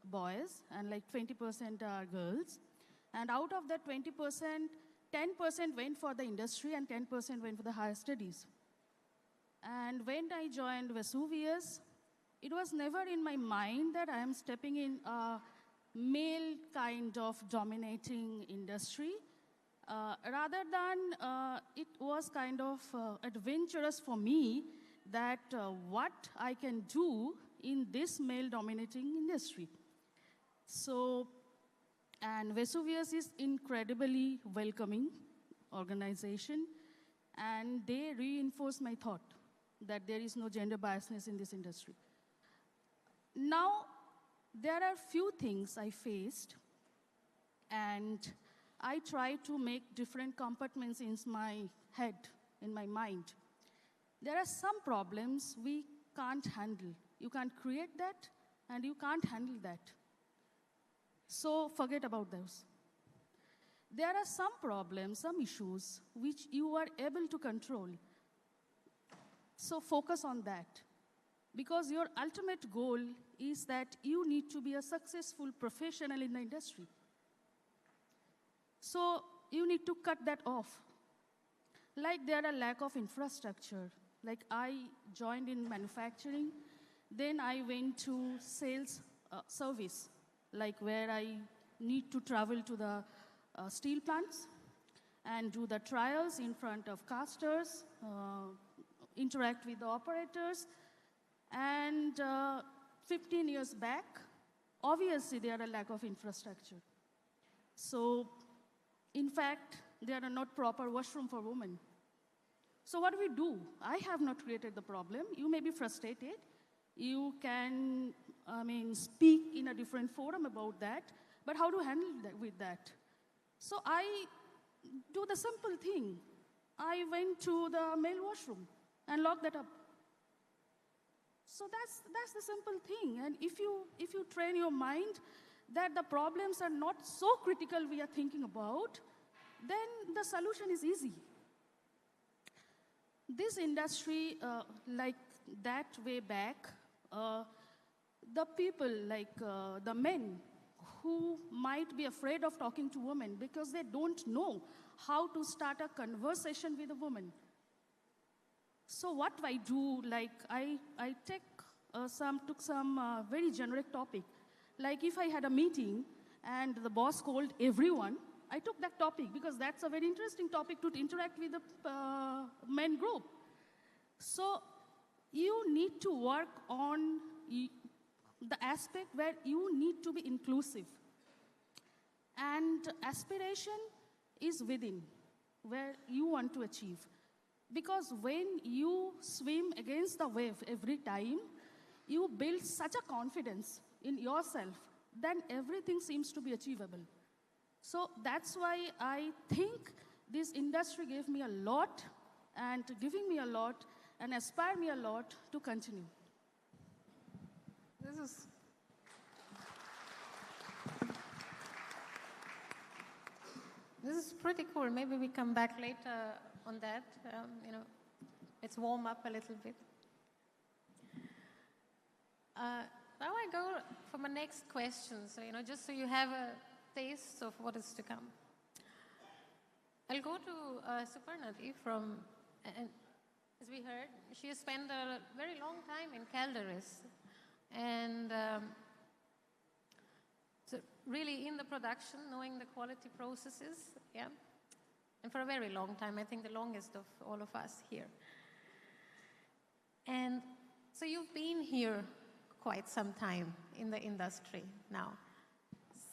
boys and like 20% are girls. And out of that 20%, 10% went for the industry and 10% went for the higher studies. And when I joined Vesuvius, it was never in my mind that I am stepping in a male kind of dominating industry. Rather than it was kind of adventurous for me that what I can do in this male-dominating industry. So, and Vesuvius is incredibly welcoming organization, and they reinforce my thought that there is no gender biasness in this industry. Now, there are few things I faced, and I try to make different compartments in my head, in my mind. There are some problems we can't handle. You can't create that, and you can't handle that. So forget about those. There are some problems, some issues, which you are able to control. So focus on that. Because your ultimate goal is that you need to be a successful professional in the industry. So you need to cut that off. Like there are lack of infrastructure. Like I joined in manufacturing, then I went to sales service, like where I need to travel to the steel plants and do the trials in front of casters, interact with the operators. And 15 years back, obviously there are a lack of infrastructure. So, in fact, there are not proper washroom for women. So what do we do? I have not created the problem. You may be frustrated. You can, speak in a different forum about that, but how to handle that with that? So I do the simple thing. I went to the male washroom and locked that up. So that's the simple thing. And if you train your mind that the problems are not so critical we are thinking about, then the solution is easy. This industry, like that way back, the people, like the men, who might be afraid of talking to women because they don't know how to start a conversation with a woman. So what I do, like I took some very generic topic. Like if I had a meeting and the boss called everyone, I took that topic because that's a very interesting topic to interact with the men group. So you need to work on the aspect where you need to be inclusive. And aspiration is within, where you want to achieve. Because when you swim against the wave every time, you build such a confidence in yourself, then everything seems to be achievable. So that's why I think this industry gave me a lot, and giving me a lot, and aspire me a lot to continue. This is pretty cool. Maybe we come back later on that. Let's warm up a little bit. Now I go for my next question, so just so you have a taste of what is to come. I'll go to Supernati from, and as we heard, she has spent a very long time in Calderis, and so really in the production, knowing the quality processes, yeah, and for a very long time, I think the longest of all of us here. And so you've been here quite some time in the industry now.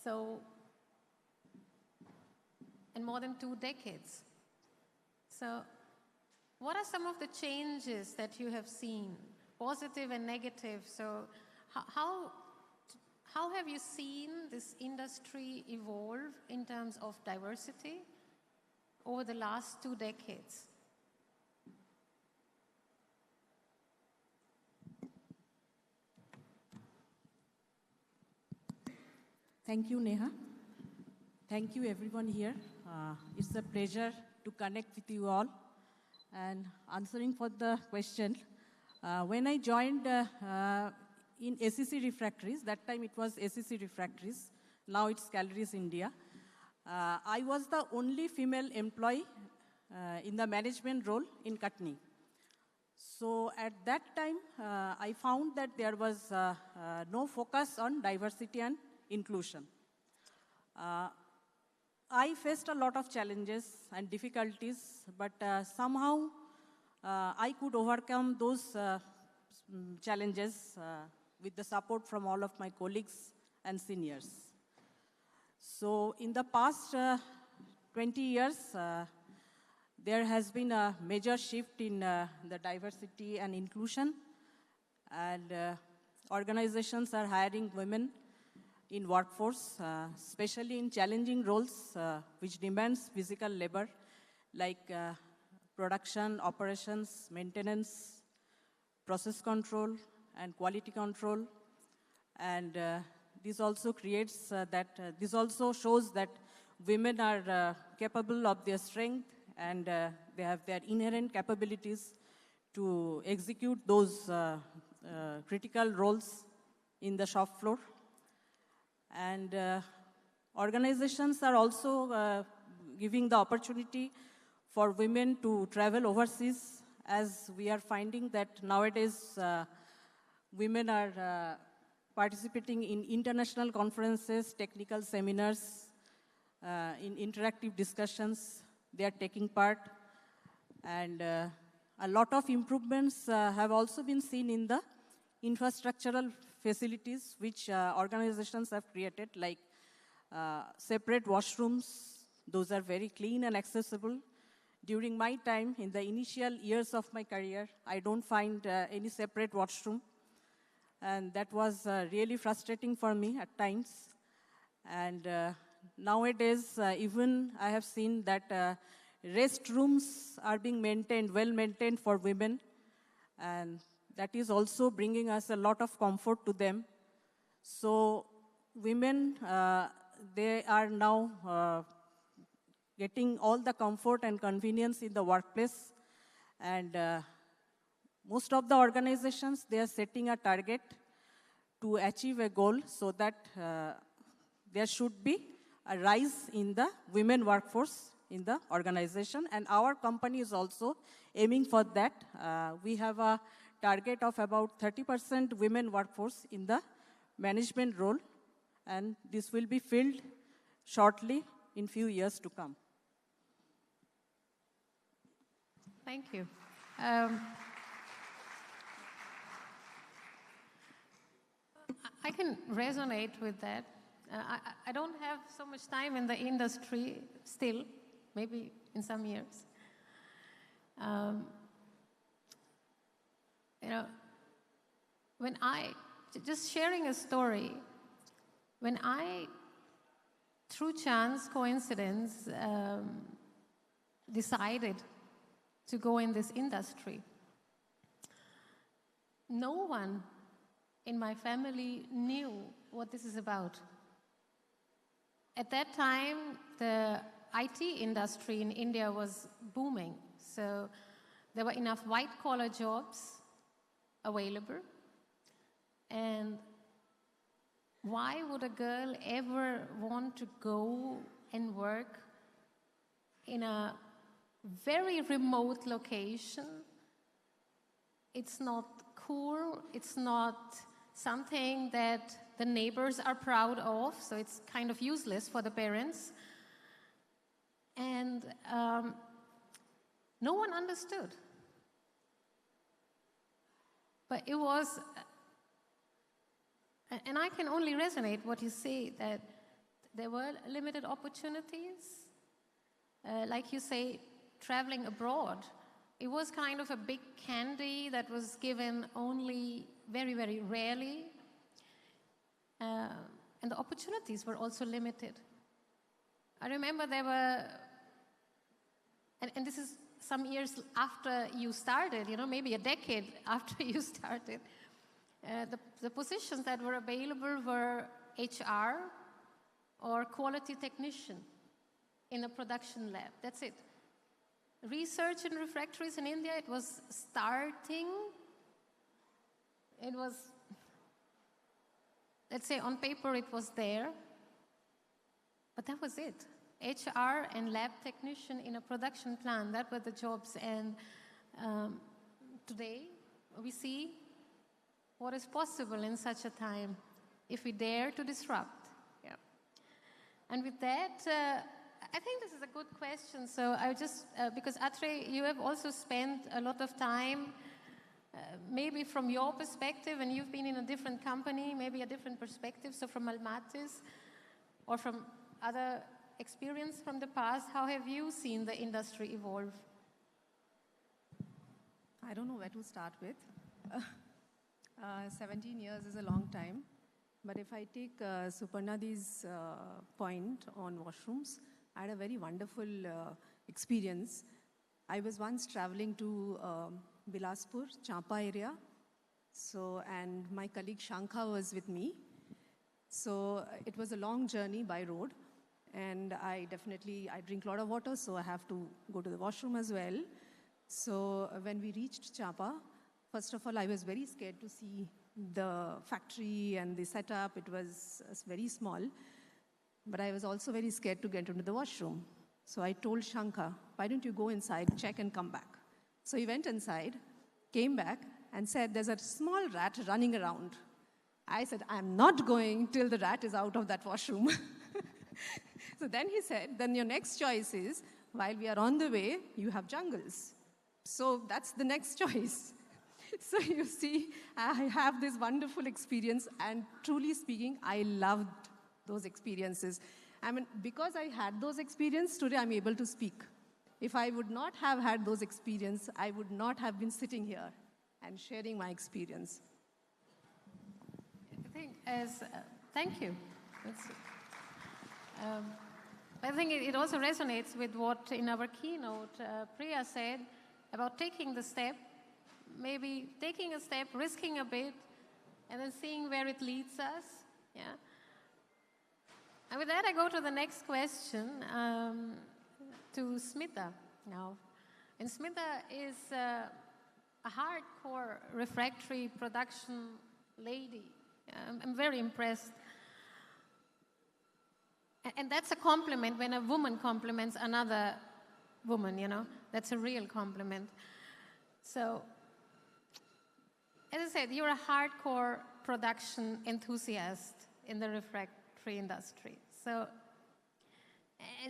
So, and more than 2 decades. So, what are some of the changes that you have seen, positive and negative? So, how have you seen this industry evolve in terms of diversity over the last 2 decades? Thank you, Neha. Thank you, everyone here. It's a pleasure to connect with you all. And answering for the question, when I joined in SEC Refractories, that time it was SEC Refractories, now it's Calderis India. I was the only female employee in the management role in Katni. So at that time, I found that there was no focus on diversity and inclusion. I faced a lot of challenges and difficulties, but somehow I could overcome those challenges with the support from all of my colleagues and seniors. So in the past 20 years, there has been a major shift in the diversity and inclusion, and organizations are hiring women in workforce, especially in challenging roles which demands physical labor, like production, operations, maintenance, process control, and quality control. And this also creates this also shows that women are capable of their strength, and they have their inherent capabilities to execute those critical roles in the shop floor. And organizations are also giving the opportunity for women to travel overseas, as we are finding that nowadays women are participating in international conferences, technical seminars, in interactive discussions. They are taking part. And a lot of improvements have also been seen in the infrastructural facilities which organizations have created, like separate washrooms. Those are very clean and accessible. During my time, in the initial years of my career, I don't find any separate washroom. And that was really frustrating for me at times. And nowadays, even I have seen that restrooms are being maintained, well maintained for women. And that is also bringing us a lot of comfort to them. So women, they are now getting all the comfort and convenience in the workplace. And most of the organizations, they are setting a target to achieve a goal so that there should be a rise in the women workforce in the organization. And our company is also aiming for that. We have a target of about 30% women workforce in the management role, and this will be filled shortly in few years to come. Thank you. I can resonate with that. I don't have so much time in the industry still, maybe in some years. When just sharing a story, when I, through chance, coincidence, decided to go in this industry, no one in my family knew what this is about. At that time, the IT industry in India was booming. So there were enough white-collar jobs available. And why would a girl ever want to go and work in a very remote location? It's not cool. It's not something that the neighbors are proud of, so it's kind of useless for the parents. And no one understood. But it was, and I can only resonate what you say, that there were limited opportunities. Like you say, traveling abroad. It was kind of a big candy that was given only very, very rarely. And the opportunities were also limited. I remember there were, and this is some years after you started, you know, maybe a decade after you started, the positions that were available were HR or quality technician in a production lab. That's it. Research in refractories in India, it was starting. It was, let's say on paper it was there, but that was it. HR and lab technician in a production plant, that were the jobs. And today we see what is possible in such a time if we dare to disrupt. Yeah. And with that, I think this is a good question. So I just, because Atre, you have also spent a lot of time, maybe from your perspective, and you've been in a different company, maybe a different perspective, so from Almatis, or from other experience from the past, how have you seen the industry evolve? I don't know where to start with. 17 years is a long time. But if I take Supernadi's point on washrooms, I had a very wonderful experience. I was once traveling to Bilaspur, Champa area. So, and my colleague Shankha was with me. So it was a long journey by road. And I drink a lot of water, so I have to go to the washroom as well. So when we reached Champa, first of all, I was very scared to see the factory and the setup. It was very small. But I was also very scared to get into the washroom. So I told Shankha, why don't you go inside, check and come back? So he went inside, came back and said, there's a small rat running around. I said, I'm not going till the rat is out of that washroom. So then he said, then your next choice is, while we are on the way, you have jungles. So that's the next choice. So you see, I have this wonderful experience, and truly speaking, I loved those experiences. I mean, because I had those experiences, today I'm able to speak. If I would not have had those experiences, I would not have been sitting here and sharing my experience. I think thank you. I think it also resonates with what in our keynote Priya said about taking the step, maybe taking a step, risking a bit, and then seeing where it leads us. Yeah. And with that, I go to the next question to Smita now. And Smita is a hardcore refractory production lady. I'm very impressed. And that's a compliment when a woman compliments another woman, you know. That's a real compliment. So, as I said, you're a hardcore production enthusiast in the refractory industry. So,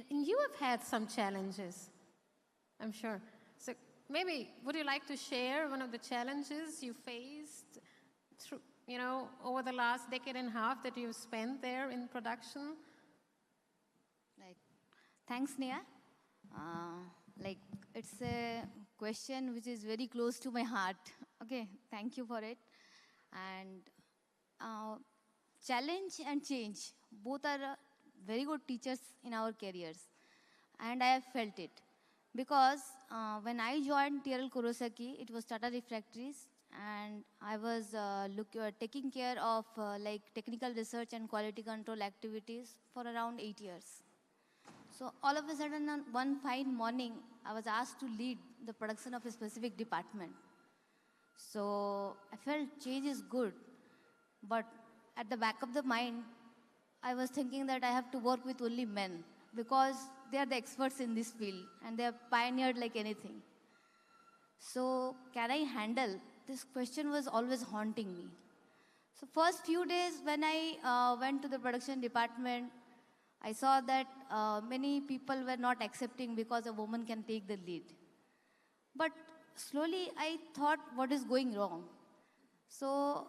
and you have had some challenges, I'm sure. So maybe, would you like to share one of the challenges you faced through, you know, over the last decade and a half that you've spent there in production? Right. Thanks, Nia. It's a question which is very close to my heart. Okay, thank you for it. And challenge and change, both are very good teachers in our careers. And I have felt it. Because when I joined TRL Kurosaki, it was Tata Refractories. And I was taking care of technical research and quality control activities for around 8 years. So all of a sudden, on one fine morning, I was asked to lead the production of a specific department. So I felt change is good, but at the back of the mind, I was thinking that I have to work with only men because they are the experts in this field and they are pioneered like anything. So can I handle? This question was always haunting me. So first few days when I went to the production department, I saw that many people were not accepting because a woman can take the lead. But slowly I thought, what is going wrong? So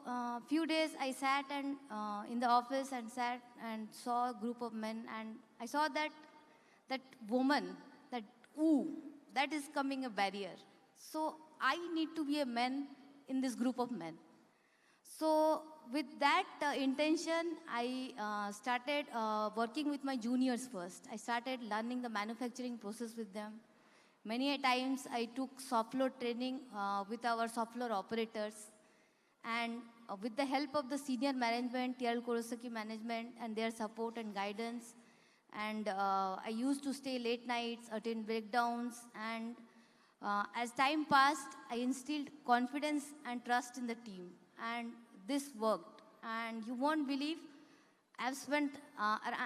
few days I sat and in the office and sat and saw a group of men, and I saw that woman, that ooh, that is coming a barrier. So I need to be a man in this group of men. So with that intention, I started working with my juniors first. I started learning the manufacturing process with them. Many a times I took soft floor training with our soft floor operators. And with the help of the senior management, TRL Kurosaki management, and their support and guidance, and I used to stay late nights, attend breakdowns, and as time passed, I instilled confidence and trust in the team, and this worked. And you won't believe, I've spent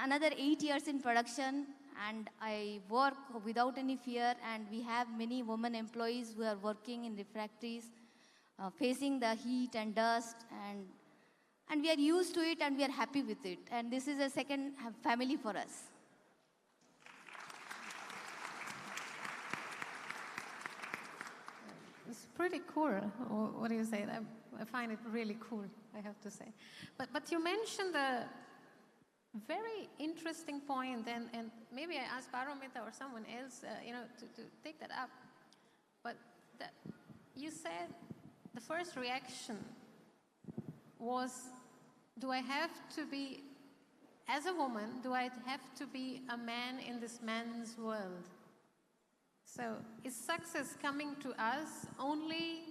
another 8 years in production, and I work without any fear, and we have many women employees who are working in refractories, facing the heat and dust, and we are used to it and we are happy with it. And this is a second family for us. It's pretty cool. What do you say? I find it really cool, I have to say. But you mentioned a very interesting point, and maybe I ask Barometer or someone else, to take that up. But you said the first reaction was, do I have to be, as a woman, do I have to be a man in this man's world? So is success coming to us only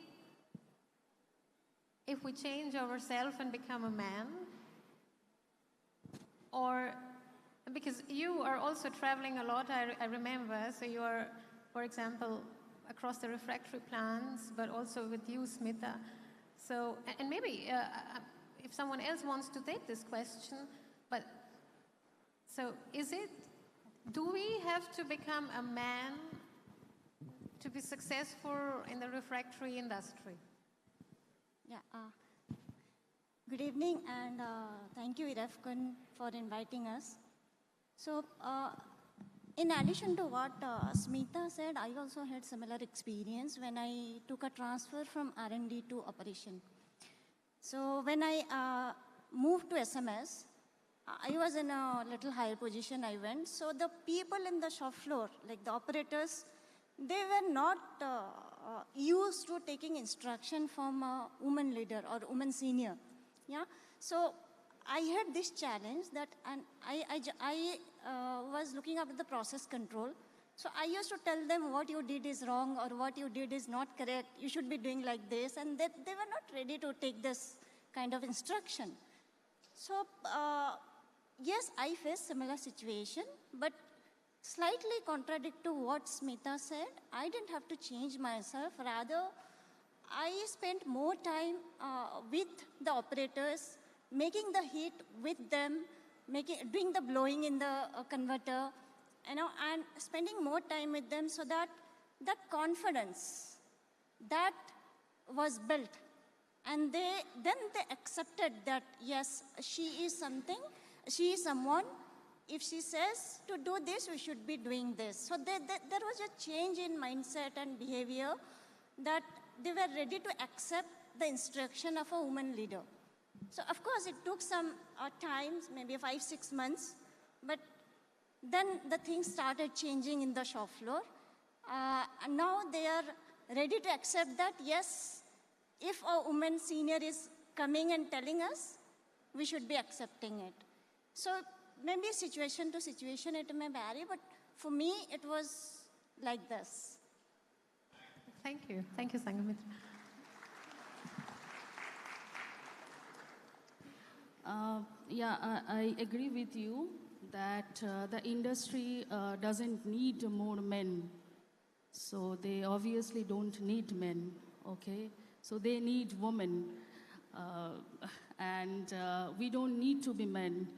if we change ourselves and become a man? Or, because you are also traveling a lot, I remember, so you are, for example, across the refractory plants, but also with you, Smita. So, and maybe if someone else wants to take this question, but, so do we have to become a man to be successful in the refractory industry? Yeah. Good evening, and thank you, IREFCON, for inviting us. So, in addition to what Smita said, I also had similar experience when I took a transfer from R&D to operation. So when I moved to SMS, I was in a little higher position I went. So the people in the shop floor, like the operators, they were not used to taking instruction from a woman leader or woman senior. Yeah. So I had this challenge that, and I was looking after the process control. So I used to tell them what you did is wrong or what you did is not correct. You should be doing like this, and they were not ready to take this kind of instruction. So yes, I faced similar situation, but slightly contradict to what Smita said. I didn't have to change myself. Rather, I spent more time with the operators, making the heat with them, doing the blowing in the converter, and spending more time with them, so that that confidence that was built. And then they accepted that, yes, she is someone, if she says to do this, we should be doing this. So there was a change in mindset and behavior, that they were ready to accept the instruction of a woman leader. So of course it took some time, maybe 5-6 months, but then the things started changing in the shop floor. And now they are ready to accept that, yes, if a woman senior is coming and telling us, we should be accepting it. So maybe situation to situation it may vary, but for me it was like this. Thank you. Thank you, Sangamitra. Yeah, I agree with you that the industry doesn't need more men. So they obviously don't need men, okay? So they need women. And we don't need to be men.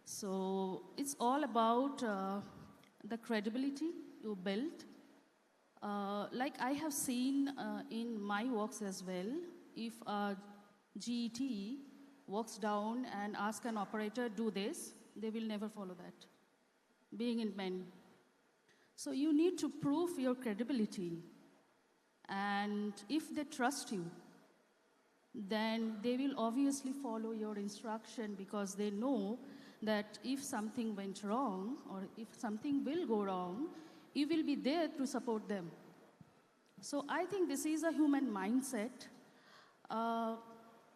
So it's all about the credibility you build. Like I have seen in my works as well, if a GET walks down and asks an operator, do this, they will never follow that, being in men. So you need to prove your credibility. And if they trust you, then they will obviously follow your instruction because they know that if something went wrong or if something will go wrong, you will be there to support them. So I think this is a human mindset.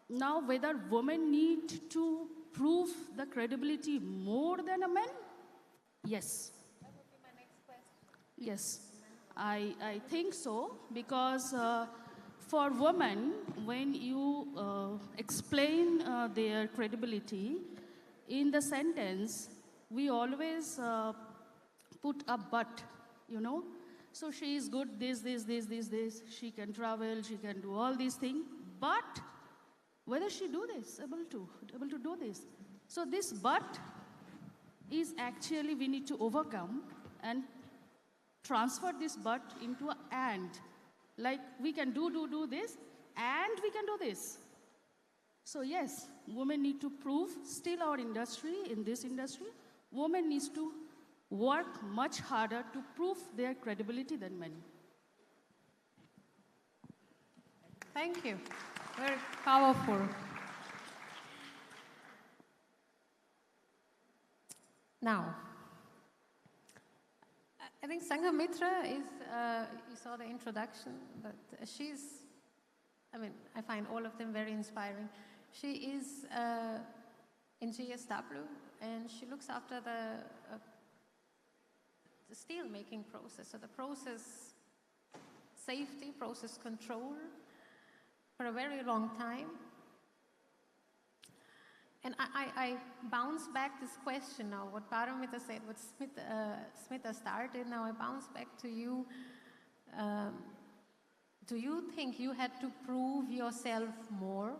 Now, whether women need to prove the credibility more than a man? Yes. That would be my next question. Yes, I think so, because for women, when you explain their credibility in the sentence, we always put a but, you know. So she is good, this, she can travel, she can do all these things, but whether she able to do this. So this but is actually we need to overcome and transfer this but into an and. Like we can do this and we can do this. So yes, women need to prove, still our industry, in this industry, women needs to work much harder to prove their credibility than men. Thank you. Very powerful. Now, I think Sanghamitra is, you saw the introduction, but she's, I find all of them very inspiring. She is in GSW, and she looks after the steel making process, so the process safety, process control for a very long time. And I bounce back this question now, what Paramita said, what Smita started, now I bounce back to you. Do you think you had to prove yourself more?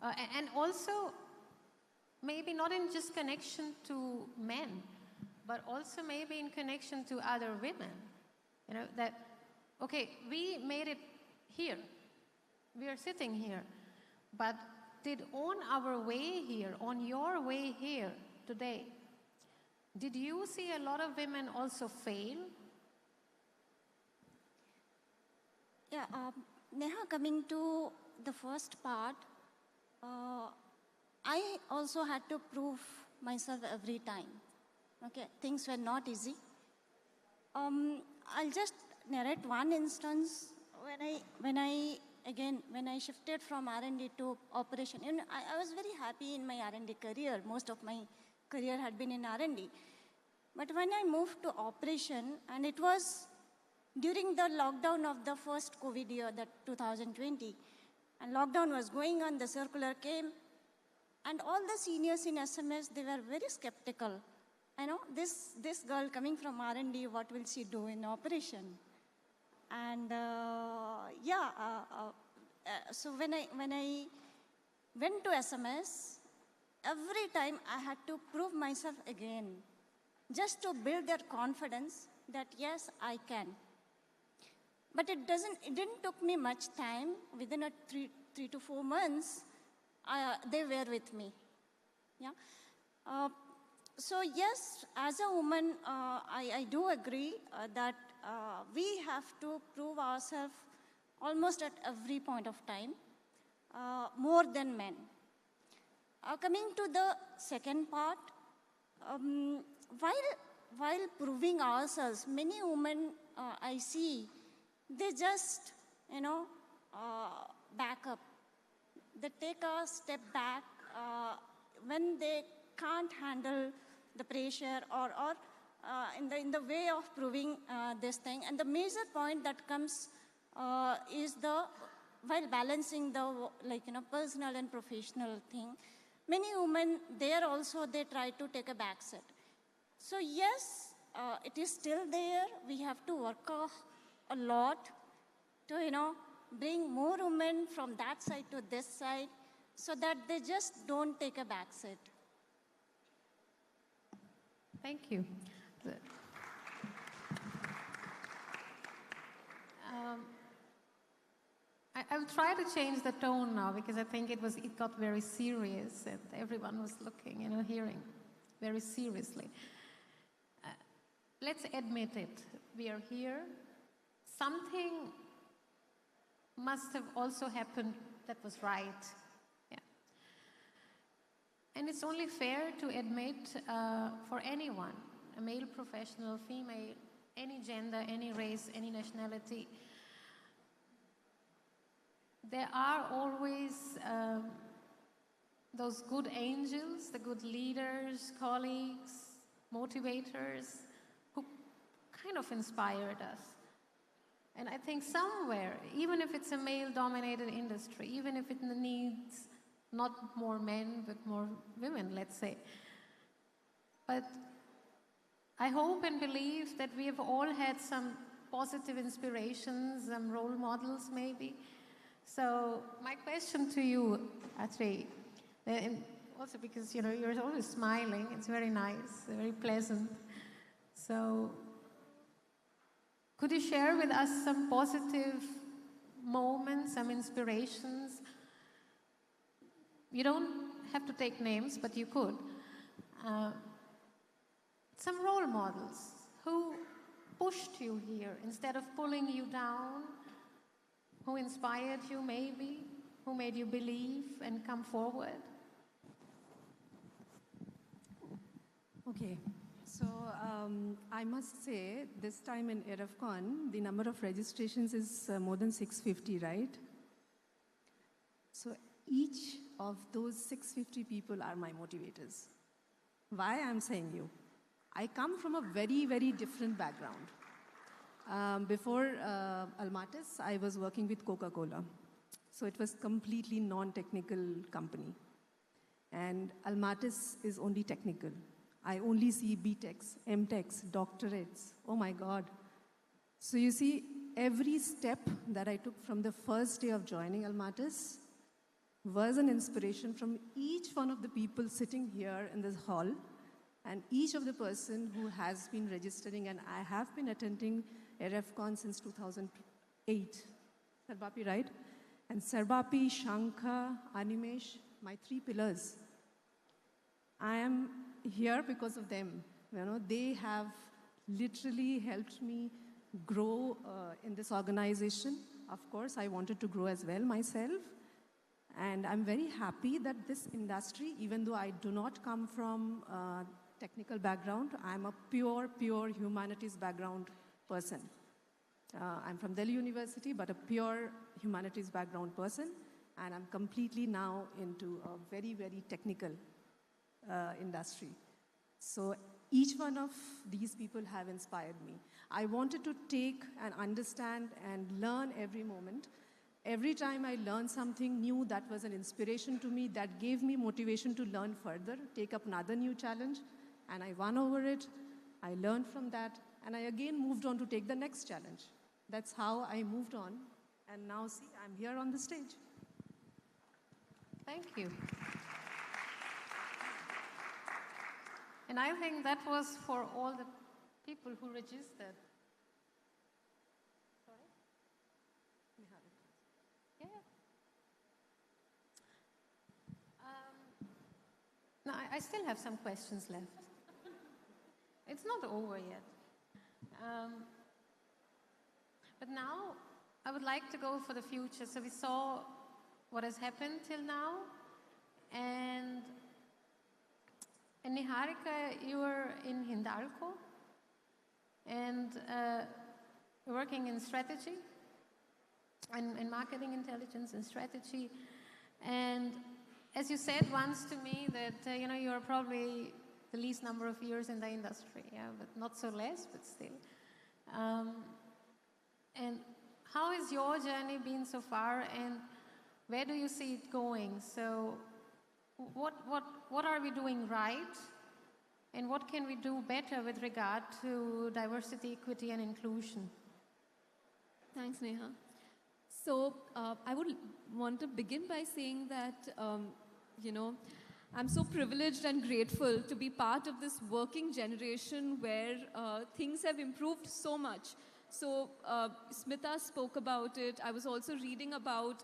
And also, maybe not in just connection to men, but also maybe in connection to other women. You know, that, okay, we made it here. We are sitting here. But did on our way here, on your way here today, did you see a lot of women also fail? Yeah, Neha, coming to the first part, I also had to prove myself every time. Okay, things were not easy. I'll just narrate one instance when I shifted from R&D to operation. You know, I was very happy in my R&D career. Most of my career had been in R&D. But when I moved to operation, and it was during the lockdown of the first COVID year, that 2020, and lockdown was going on, the circular came, and all the seniors in SMS, they were very skeptical. You know, this girl coming from R&D, what will she do in operation? And so when I went to SMS, every time I had to prove myself again, just to build their confidence that yes, I can. But it didn't took me much time. Within a 3 to 4 months, they were with me. Yeah. So yes, as a woman, I do agree that we have to prove ourselves almost at every point of time, more than men. Coming to the second part, while proving ourselves, many women I see, they just, back up. They take a step back when they can't handle the pressure or in the way of proving this thing. And the major point that comes is while balancing the personal and professional thing, many women there also, they try to take a back seat. So yes, it is still there. We have to work a lot to, bring more women from that side to this side so that they just don't take a back seat. Thank you. I will try to change the tone now because I think it got very serious and everyone was looking, hearing very seriously. Let's admit it. We are here. Something must have also happened that was right. Yeah. And it's only fair to admit for anyone, a male professional, female, any gender, any race, any nationality, there are always those good angels, the good leaders, colleagues, motivators, who kind of inspired us. And I think somewhere, even if it's a male-dominated industry, even if it needs not more men, but more women, let's say. But I hope and believe that we have all had some positive inspirations, some role models maybe. So my question to you, Atreyi, and also because you're always smiling, it's very nice, very pleasant. So could you share with us some positive moments, some inspirations? You don't have to take names, but you could. Some role models who pushed you here instead of pulling you down, who inspired you maybe, who made you believe and come forward? Okay, so I must say this time in IREFCON, the number of registrations is more than 650, right? So each of those 650 people are my motivators. Why I'm saying you? I come from a very, very different background. Before Almatis, I was working with Coca-Cola. So it was completely non-technical company. And Almatis is only technical. I only see BTechs, MTechs, doctorates. Oh my God. So you see, every step that I took from the first day of joining Almatis was an inspiration from each one of the people sitting here in this hall and each of the person who has been registering, and I have been attending IREFCON since 2008. Sarbapi, right? And Sarbapi, Shankha, Animesh, my 3 pillars. I am here because of them. They have literally helped me grow in this organization. Of course, I wanted to grow as well myself. And I'm very happy that this industry, even though I do not come from technical background, I'm a pure humanities background person. I'm from Delhi University, but a pure humanities background person, and I'm completely now into a very, very technical industry. So each one of these people have inspired me. I wanted to take and understand and learn every moment. Every time I learned something new, that was an inspiration to me, that gave me motivation to learn further, take up another new challenge, and I won over it. I learned from that, and I again moved on to take the next challenge. That's how I moved on, and now see, I'm here on the stage. Thank you. And I think that was for all the people who registered. Sorry? Yeah. No, I still have some questions left. It's not over yet. But now I would like to go for the future. So we saw what has happened till now. And Niharika, you were in Hindalco and working in strategy and marketing intelligence and strategy. And as you said once to me that, you are probably the least number of years in the industry, yeah, but not so less, but still. And how has your journey been so far, and where do you see it going? So what are we doing right? And what can we do better with regard to diversity, equity, and inclusion? Thanks, Neha. So I would want to begin by saying that, I'm so privileged and grateful to be part of this working generation where things have improved so much. So Smita spoke about it. I was also reading about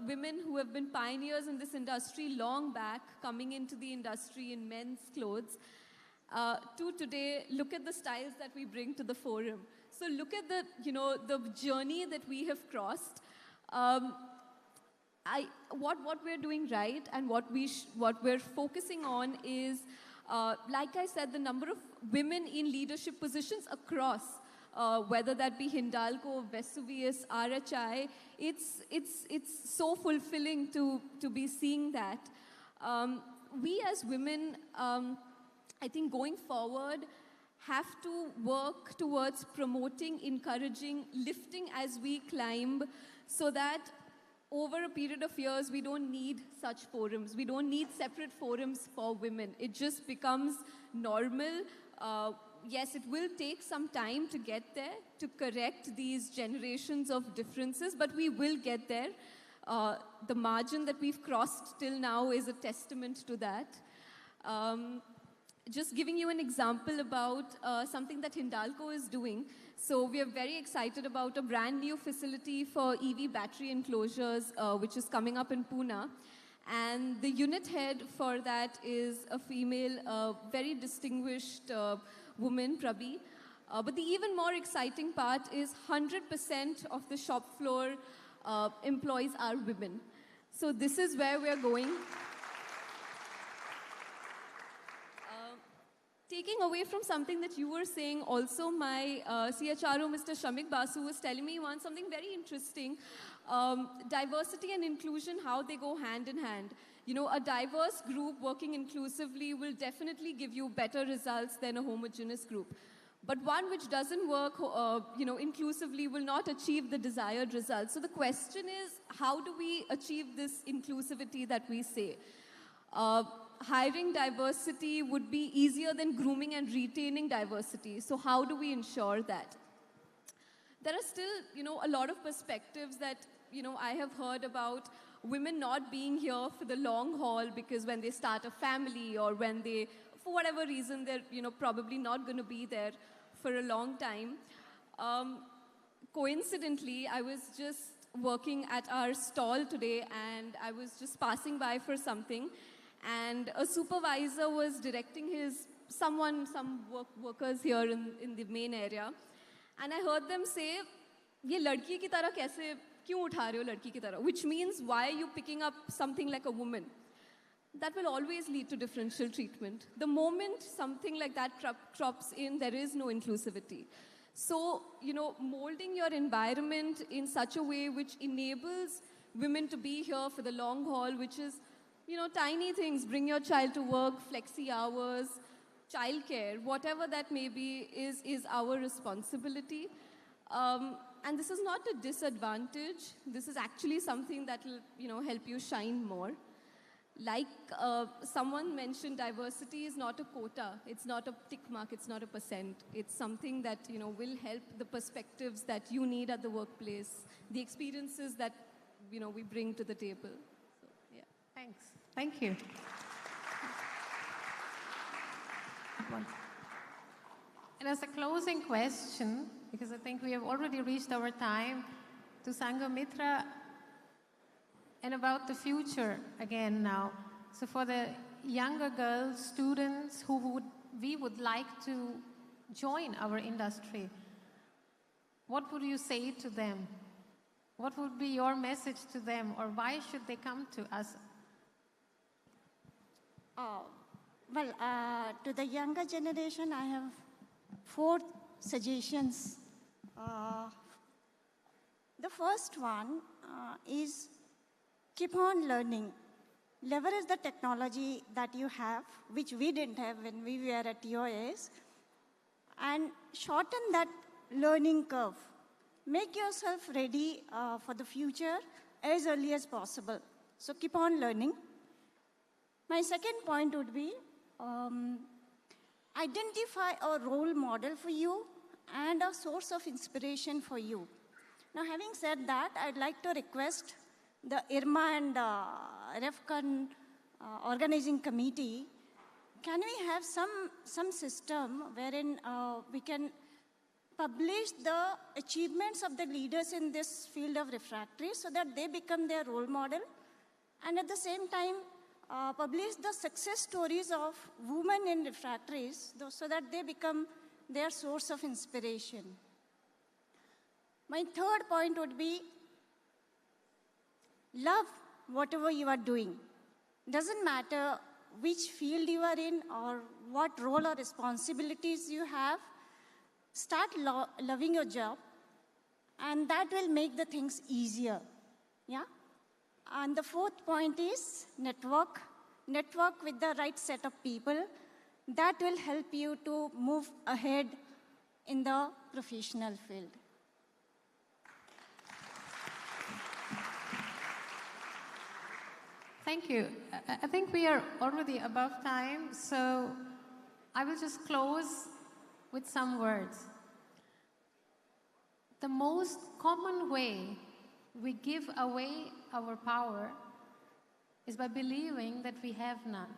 women who have been pioneers in this industry long back, coming into the industry in men's clothes. To today, look at the styles that we bring to the forum. So look at the journey that we have crossed. What we're doing right and what we're focusing on is, like I said, the number of women in leadership positions across, whether that be Hindalco, Vesuvius, RHI. It's so fulfilling to be seeing that. We as women, I think going forward, have to work towards promoting, encouraging, lifting as we climb, so that over a period of years, we don't need such forums. We don't need separate forums for women. It just becomes normal. Yes, it will take some time to get there, to correct these generations of differences, but we will get there. The margin that we've crossed till now is a testament to that. Just giving you an example about something that Hindalco is doing. So we are very excited about a brand new facility for EV battery enclosures, which is coming up in Pune. And the unit head for that is a female, very distinguished woman, Prabhi. But the even more exciting part is 100% of the shop floor employees are women. So this is where we are going. Taking away from something that you were saying, also my CHRO, Mr. Shamik Basu, was telling me once something very interesting. Diversity and inclusion, how they go hand in hand. You know, a diverse group working inclusively will definitely give you better results than a homogeneous group. But one which doesn't work, inclusively will not achieve the desired results. So the question is, how do we achieve this inclusivity that we say? Hiring diversity would be easier than grooming and retaining diversity. So how do we ensure that? There are still, a lot of perspectives that, I have heard about women not being here for the long haul because when they start a family or when they, for whatever reason, they're, probably not going to be there for a long time. Coincidentally, I was just working at our stall today and I was just passing by for something. And a supervisor was directing some workers here in the main area. And I heard them say, "Ye ladki ki tarah kaise, kyun utha rahe ho ladki ki tarah?" Which means, why are you picking up something like a woman? That will always lead to differential treatment. The moment something like that crops in, there is no inclusivity. So, molding your environment in such a way which enables women to be here for the long haul, which is, tiny things, bring your child to work, flexi hours, childcare, whatever that may be, is our responsibility. And this is not a disadvantage. This is actually something that will, help you shine more. Like someone mentioned, diversity is not a quota. It's not a tick mark. It's not a percent. It's something that, will help the perspectives that you need at the workplace, the experiences that, we bring to the table. So, yeah. Thanks. Thank you. And as a closing question, because I think we have already reached our time, to Sanghamitra, and about the future again now. So for the younger girls, students who we would like to join our industry, what would you say to them? What would be your message to them, or why should they come to us? To the younger generation, I have 4 suggestions. The first one is keep on learning. Leverage the technology that you have, which we didn't have when we were at TOS, and shorten that learning curve. Make yourself ready for the future as early as possible. So keep on learning. My second point would be identify a role model for you and a source of inspiration for you. Now, having said that, I'd like to request the IRMA and IREFCON organizing committee, can we have some system wherein we can publish the achievements of the leaders in this field of refractories so that they become their role model, and at the same time publish the success stories of women in refractories so that they become their source of inspiration. My third point would be love whatever you are doing. Doesn't matter which field you are in or what role or responsibilities you have, start loving your job, and that will make the things easier. Yeah? And the fourth point is network. Network with the right set of people. That will help you to move ahead in the professional field. Thank you. I think we are already above time, so I will just close with some words. The most common way we give away our power is by believing that we have none.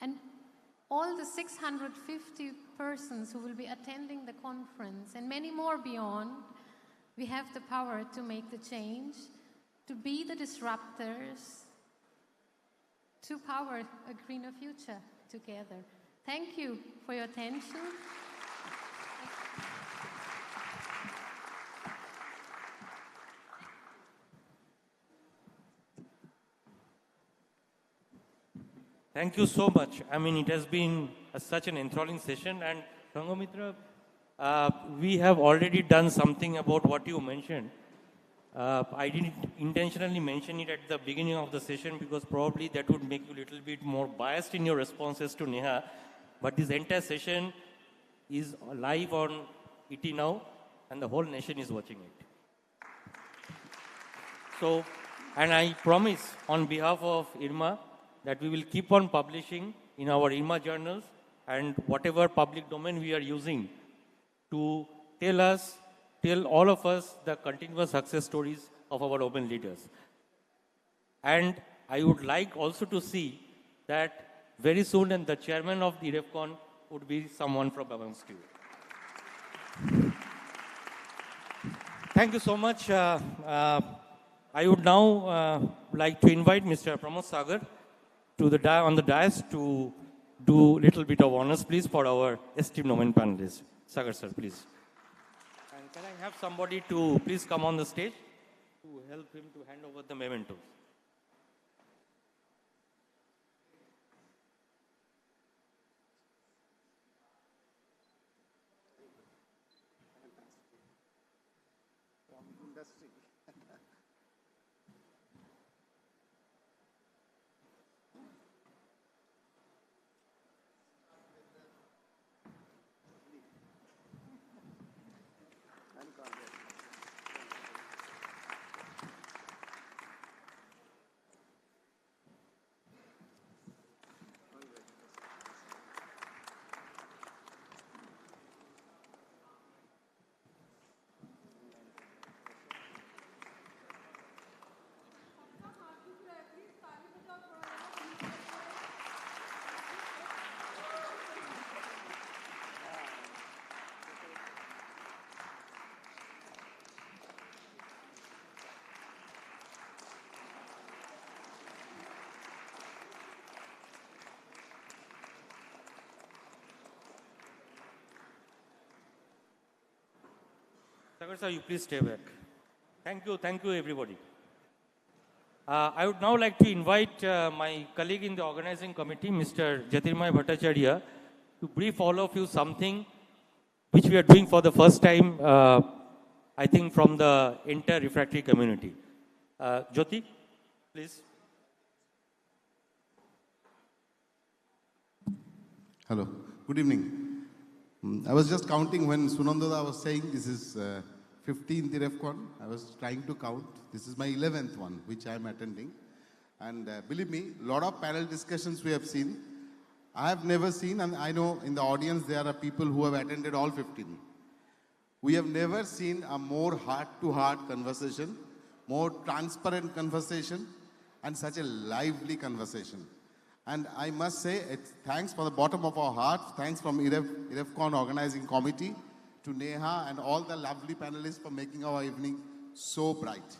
And all the 650 persons who will be attending the conference and many more beyond, we have the power to make the change, to be the disruptors, to power a greener future together. Thank you for your attention. Thank you so much. I mean, it has been such an enthralling session, and Sanghamitra, we have already done something about what you mentioned. I didn't intentionally mention it at the beginning of the session because probably that would make you a little bit more biased in your responses to Neha. But this entire session is live on ET now, and the whole nation is watching it. So, and I promise on behalf of IRMA that we will keep on publishing in our IRMA journals and whatever public domain we are using to tell all of us the continuous success stories of our women leaders. And I would like also to see that very soon and the chairman of the IREFCON would be someone from amongst you. Thank you so much. I would now like to invite Mr. Pramod Sagar to on the dais to do a little bit of honors, please, for our esteemed women panelists. Sagar sir, please. And can I have somebody to please come on the stage to help him to hand over the mementos? Sagar sir, you please stay back. Thank you everybody. I would now like to invite my colleague in the organizing committee, Mr. Jyotirmay Bhattacharya, to brief all of you something which we are doing for the first time, I think, from the entire refractory community. Jyoti, please. Hello, good evening. I was just counting when Sunandada was saying this is 15th IREFCON. I was trying to count. This is my 11th one, which I am attending. And believe me, a lot of panel discussions we have seen. I have never seen, and I know in the audience there are people who have attended all 15. We have never seen a more heart-to-heart conversation, more transparent conversation, and such a lively conversation. And I must say, it's thanks from the bottom of our heart, thanks from IREFCON organizing committee, to Neha and all the lovely panelists for making our evening so bright.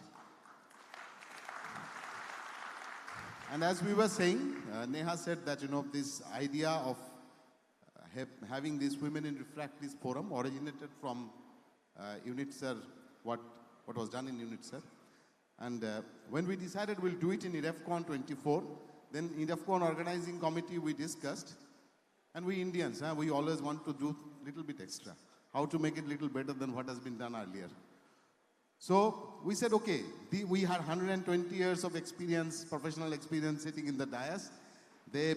And as we were saying, Neha said that, this idea of having this Women in Refractories forum originated from UNITECR, what was done in UNITECR. And when we decided we'll do it in IREFCON 24, then in IREFCON organizing committee we discussed, and we Indians, we always want to do a little bit extra. How to make it a little better than what has been done earlier. So we said, okay, we had 120 years of experience, professional experience sitting in the dais. They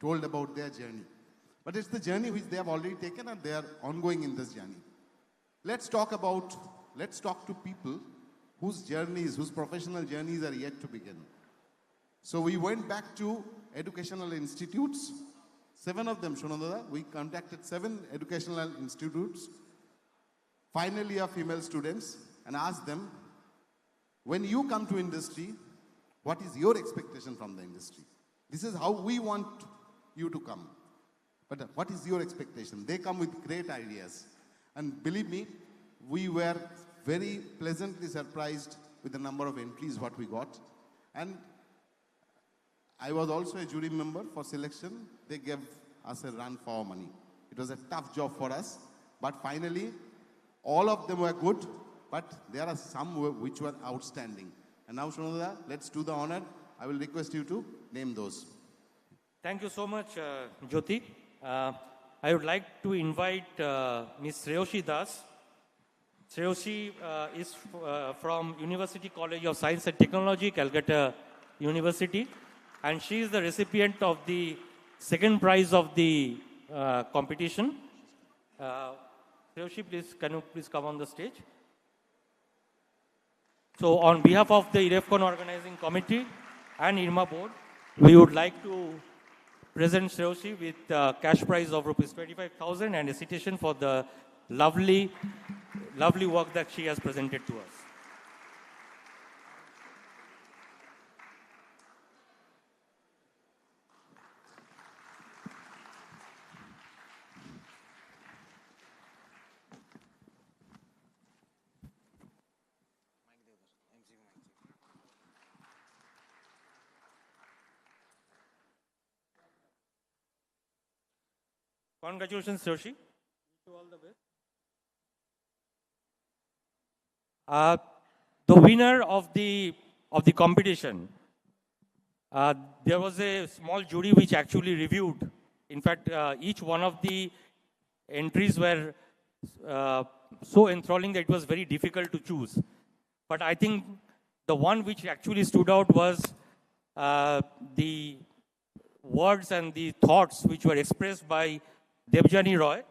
told about their journey. But it's the journey which they have already taken and they are ongoing in this journey. Let's talk to people whose journeys, whose professional journeys are yet to begin. So we went back to educational institutes, 7 of them, Shunandada. We contacted 7 educational institutes, final year female students, and asked them, when you come to industry, what is your expectation from the industry? This is how we want you to come. But what is your expectation? They come with great ideas. And believe me, we were very pleasantly surprised with the number of entries what we got. And I was also a jury member for selection. They gave us a run for our money. It was a tough job for us. But finally, all of them were good. But there are some which were outstanding. And now, Shunandada, let's do the honor. I will request you to name those. Thank you so much, Jyoti. I would like to invite Ms. Shreyoshi Das. Shreyoshi is from University College of Science and Technology, Calcutta University. And she is the recipient of the second prize of the competition. Shreyoshi, can you please come on the stage? So on behalf of the IREFCON organizing committee and IRMA board, we would like to present Shreyoshi with cash prize of rupees 25,000 and a citation for the lovely work that she has presented to us. Congratulations, Shreyoshi. Wish you all the best. The winner of the competition, there was a small jury which actually reviewed. In fact, each one of the entries were so enthralling that it was very difficult to choose. But I think the one which actually stood out was the words and the thoughts which were expressed by Debjani Roy.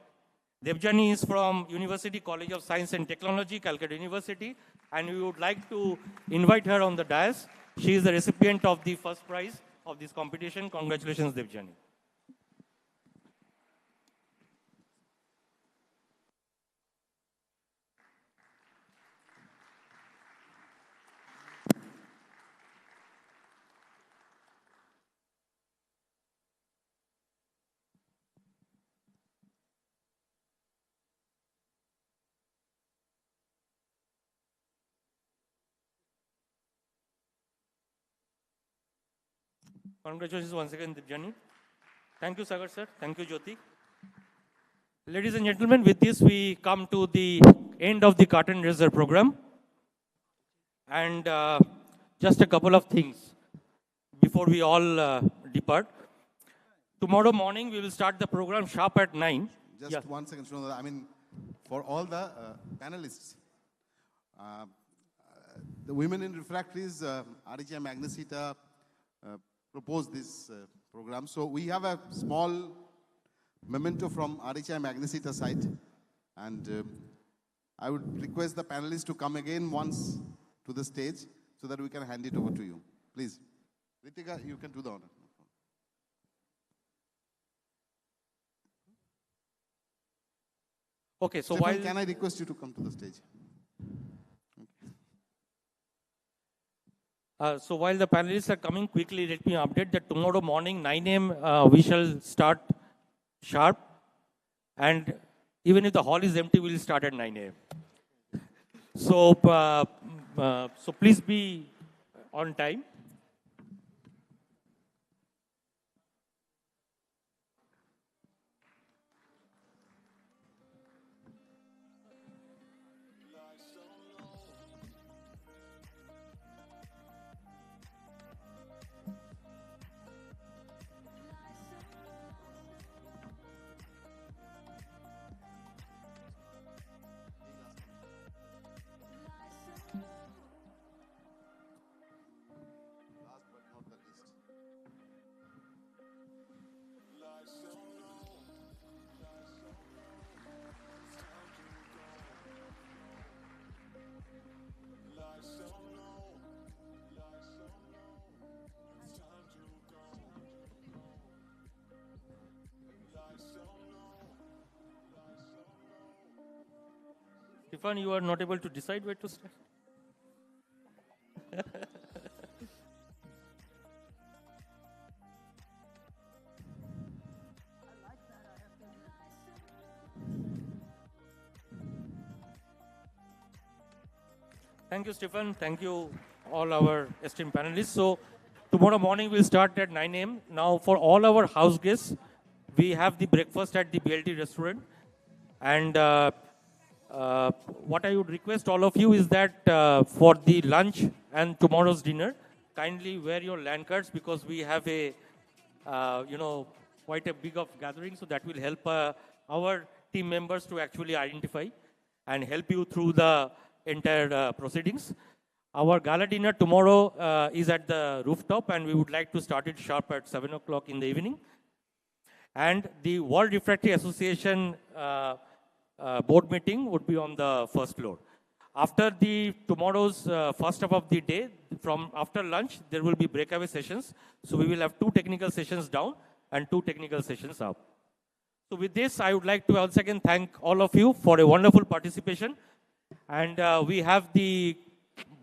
Debjani is from University College of Science and Technology, Calcutta University, and we would like to invite her on the dais. She is the recipient of the first prize of this competition. Congratulations, Debjani. Congratulations once again, Debjani. Thank you, Sagar sir. Thank you, Jyoti. Ladies and gentlemen, with this we come to the end of the curtain raiser program. And just a couple of things before we all depart. Tomorrow morning we will start the program sharp at 9. Just 1 second, Shunandada. I mean, for all the panelists, the Women in Refractories, RHI Magnesita, proposed this program. So we have a small memento from RHI Magnesita side. And I would request the panelists to come again once to the stage so that we can hand it over to you. Please. Ritika, you can do the honor. Okay, so Stefan, while... can I request you to come to the stage? So while the panelists are coming quickly, let me update that tomorrow morning, 9 a.m., we shall start sharp. And even if the hall is empty, we'll start at 9 a.m. So, so please be on time. Stefan, you are not able to decide where to start? Thank you, Stefan. Thank you, all our esteemed panelists. So, tomorrow morning we'll start at 9 a.m. Now, for all our house guests, we have the breakfast at the BLT restaurant. And what I would request all of you is that for the lunch and tomorrow's dinner, kindly wear your land cards because we have a, quite a big of gathering. So that will help our team members to actually identify and help you through the entire proceedings. Our gala dinner tomorrow is at the rooftop, and we would like to start it sharp at 7 o'clock in the evening. And the World Refractory Association board meeting would be on the first floor. After tomorrow's first half of the day, from after lunch, there will be breakaway sessions. So we will have 2 technical sessions down and 2 technical sessions up. So with this, I would like to once again thank all of you for a wonderful participation. And we have the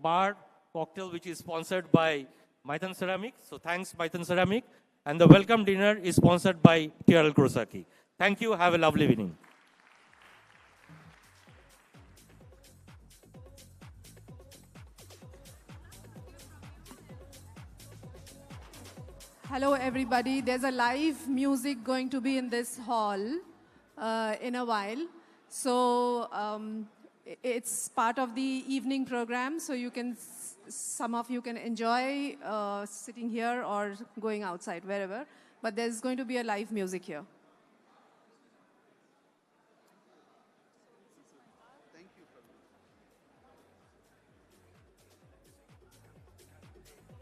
bar cocktail, which is sponsored by Maithan Ceramic. So thanks, Maithan Ceramic. And the welcome dinner is sponsored by TRL Kurosaki. Thank you. Have a lovely evening. Hello, everybody. There's a live music going to be in this hall in a while. So it's part of the evening program. So you can, some of you can enjoy sitting here or going outside, wherever. But there's going to be a live music here.